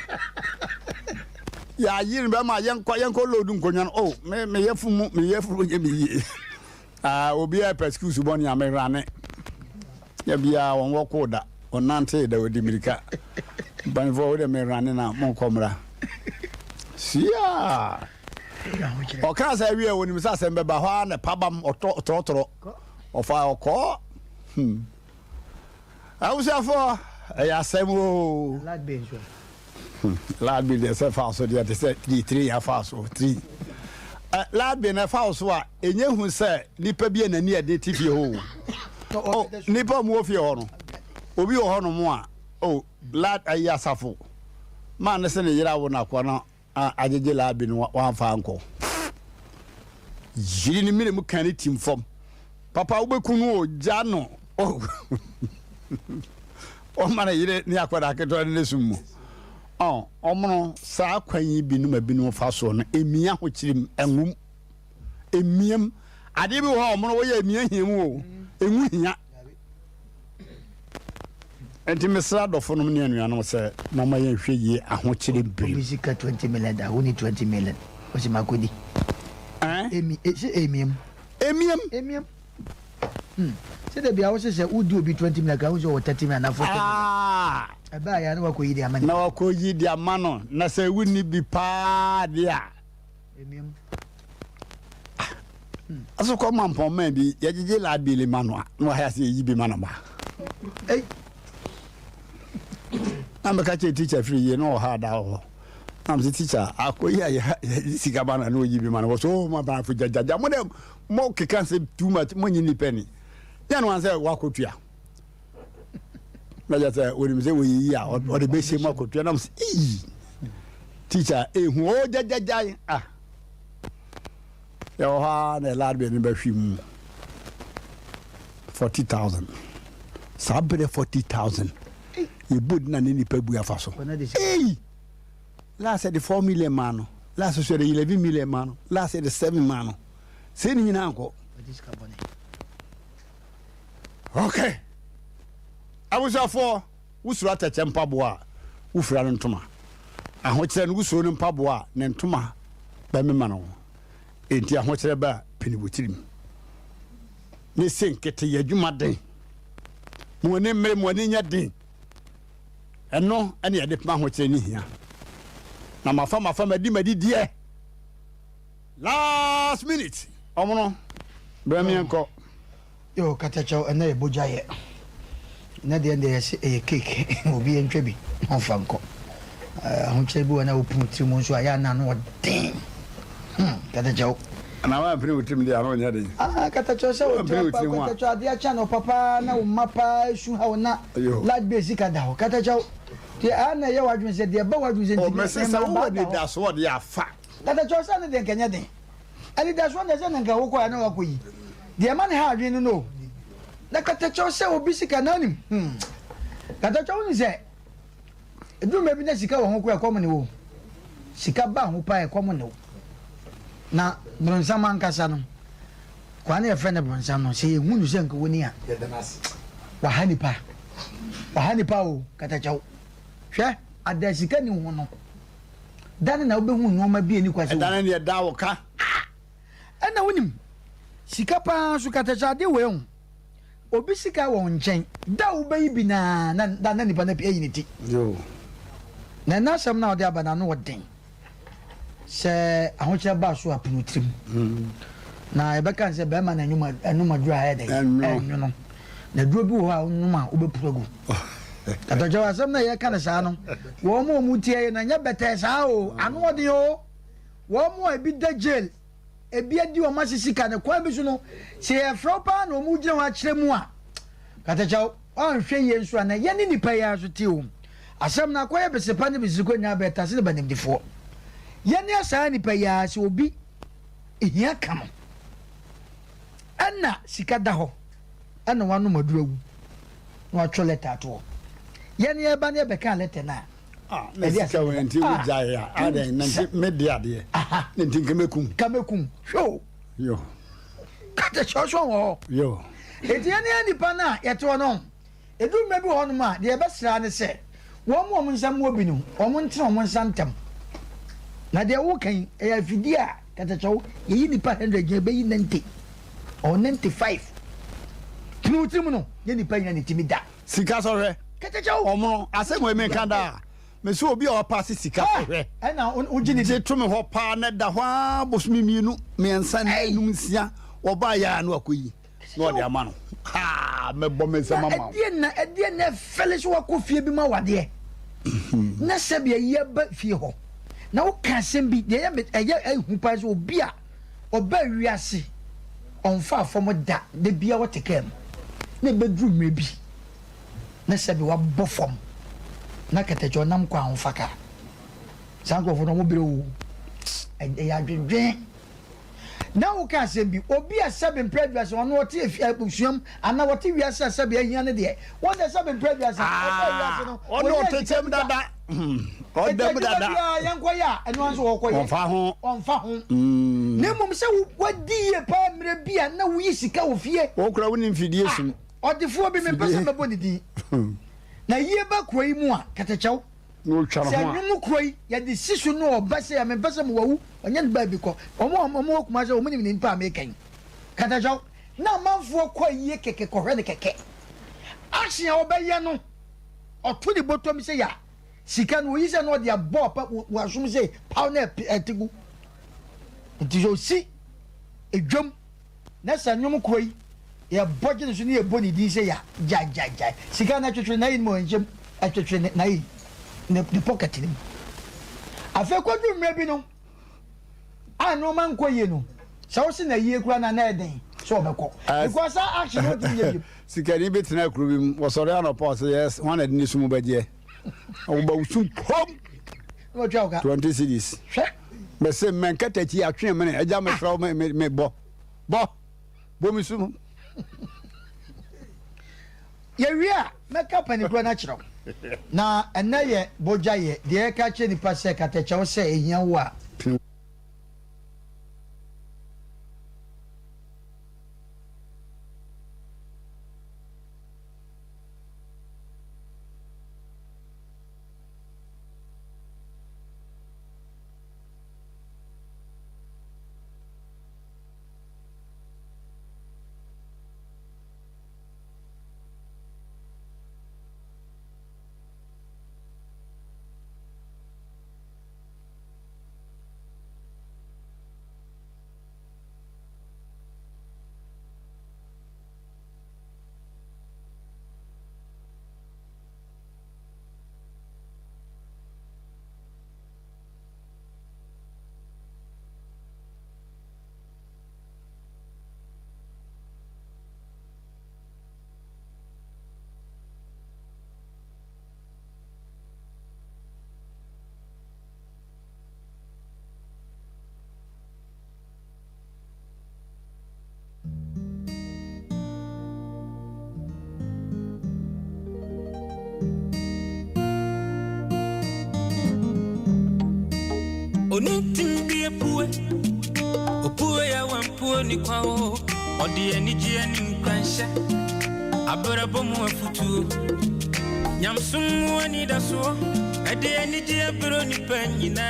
ya yin be ma yenko lodu nkonyan oh me yefumu ye mi yi obi a excuse boni amerane ya bia won woko da onante da odi mirika ban fo de merane na mon komra sia o ka sa wi e woni mi sa Asem be ba ho na pabam ototoro ofa oko awusa fo ya Asem o lad benjo lad bi de se fa so de 3 ya fa so 3 lad bi na fa so a enye hu se nipa bi anani ade tifie ho nipa mu ofie ho no obi ho no mu a lad ayi asafo man se ne yira wo na kwa na ajeje lad bi no wa fa anko yiri ni mire mu kan ni team form papa wo be kunu o ja no o mana yire ni akwada keto ne sumu omono sa kwanyi binu fa so no emia ho kirim enwum emiem ade bi ho omono wo ya emia hiemu o enwu hia enti mesra dofo no ne anuanom se mama ya hwe yi aho kirim biri bisika 20 million da woni 20 million o si makodi emiem se de bia wo se udi obi 20 million ka wo so 30 million na 40 aba ya na wakoyi di amano na wakoyi di amano na se wuni bi pa dia emiem aso ko mampon man bi ya jeje la bile mano no ha se yi bi mano ba am ka che teacher free ye no ha da ho am se teacher akoyi ya sika bana no yi bi mano so ma ba fu jajaja mo dem mo ke kan se too much mo nyini penny ya no an se wakotua na ja say we mi say we yi a o de be se makotua na say teacher hu o jajaja ya o ha na lad be ni ba hwim 40,000 sabre 40,000 you bud na ni pa bu afa so last said the 4 million man last said the 11 million man last said the 7 man say ni na anko okay awusa for wusura tache mpaboa wufura no ntoma ahokyere no wusuro no mpaboa ne ntoma ba me mano enti ahokyere ba penibotirim ne senkete yadwuma den mo ne mmere mo ne nya den eno ene yade pema ahokyere ni hia na mafa madi die last minute omono brami enko yo katacho ene ebojaye na de ende cake obi entwebi onfanko ahunche bi wana opun timo nso aya na no den katacho na wa pini utim de aro nya de katacho se o katacho ade acha no papa na o mapa shu ha ona lad basic ada ho katacho ti ana ye wadwun se de ba wadwun se o mese sa wo de da so de afa katacho sa ne de nkanya den ali da so ne se ne nka wo kwa na wa koyi the man ha adwene no na katacho se obi sika nanim katacho ni se edu me bi na sika wo ho ko ekom ne wo sika ba ho pa ekom ne wo na bronsam ankasa no kwa na e friend bronsam no se ehunu se nka woni a wa hanipa o katacho hwe ada sika ni ho no dan na obehu noma bi ani kwase dan na da wo ka ana wonim sika pa so katacha de we hu obi sika wo nchen da wo bayi bi na nipa na pie yiniti yo na sam na ode abana no woden se ahoche ba so apunu trim na e beka se be ma na enuma dura ha de enyu no na duro bi wo ha onuma obepuragu katacha asem na ye kana sa no wo mu tie na nya bete sa o anu ode o wo mu ebi da jail ebi adi o masisika ne kwa bi so no se e fropa na o mu gina wa kire mu a katacha on hwe ye nso na ye ni nipa ya so ti o asem na kwa ye besepa ne bisiko nya beta se banim difo ye ni asa nipa ya se obi ehia kamo ana sika da ho ana wanu madurawu na atwo letter to ye ni e ba ne be kan letter na na sika wo nti wo jae ya adan na media de ne nti kamekum show yo kata shosho wo yo etiane nipa na yeto no edu mebi ho no ma de be sra ne se wo mo nsam wo binu wo mo ntena wo nsantam na de wo kan e ya fidi a kata chow yi nipa 100 je be yi 90 or 95 kinu timu no ye nipa yin na timi da sika so hwe kata chow omo asem we men kan da me so obi o pass sika so hwe e na ugini je to me ho pa na da hwa bosumi mienu me nsa na enum sia wo ba ya na akoyi na ode ama no ha me bo me sama ma edie na fele so akofie bi ma wade na sebia ye ba fie ho na wo ka sem bi de ye ehu pa so obi a oba wiase onfa afom da de bia wo tekem na bedru mebi na sebi wa bofom na katacho nam kwa onfaka sanko fo no mo bere wo ya dwedwen na wo ka sem bi obi a sebi previous ono wote efuam ana wote wiase sebi ahia ne de wo de sebi previous no ono tetem dada odem dada ya yankoya eno anso wo koye onfa ho ne mum se wadi ye pa mre bia na wo yisika wo fie wo kura wo ni mfidie sum odefo bi me pese mebo ni din na yie ba kroi mu a katachaw no twa no se nwum kroi ya de sisu no obase ya me pese mo wawu onye ne ba bi ko omo kuma se omo ni ni pa me kan katachaw na manfo koye keke kohwe ne keke ahia obaye no oto ni botom se ya sika no yise no de abo pa wa sum se paw na etigu nti so si edwam na sa nwum kroi ya budget no so ne eboni di se ya ja sika na twetwe na yin mo njem atwetwe na yin ne pocket ni afa kwadu mra bi no ano man koye no sa wo se na yie kura na eden so obekọ because action no di yie sika ni betina kuro bi wo sori an pause yes one edi ni sumu baje o ba usum pom no joke 20 cities hwe me se men katachi atwe me eja me fra me bo mi sumu ye wia meka pani kura na kiro na ena ye boja ye de ka che ni pa se katacha wo se ehia wo a Onitim be a poor. O poor ya one poor ni kwao. Or the energy and in cransha. Aburabomu futu. Nyam sumu ni da so. A the energy a brony penina.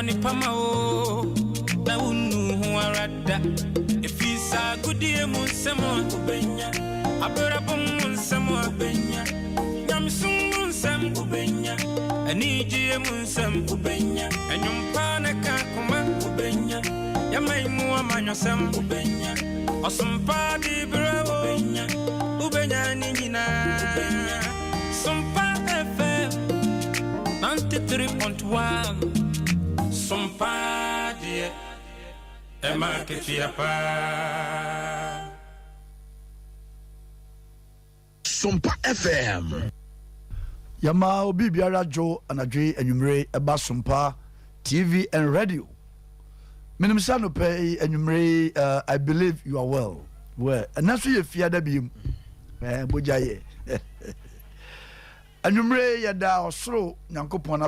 Ni pama o na unu huarada if is a good dear munsemo ubenya abrabum munsemo ubenya nyamsum munsem ubenya aniji munsem ubenya enyumpa na kakuma ubenya yamaimu amanyosem ubenya osumpa di bravo ubenya ubenya ninina Sompa FM 93.1 Sompa die Emma Kechiapa Sompa FM Yama obi biara jo anadwe anwumre eba Sompa TV and radio Minimsa no pay anwumre I believe you are well and that's you fiada biem bojaye anwumre yada osoro nyankopon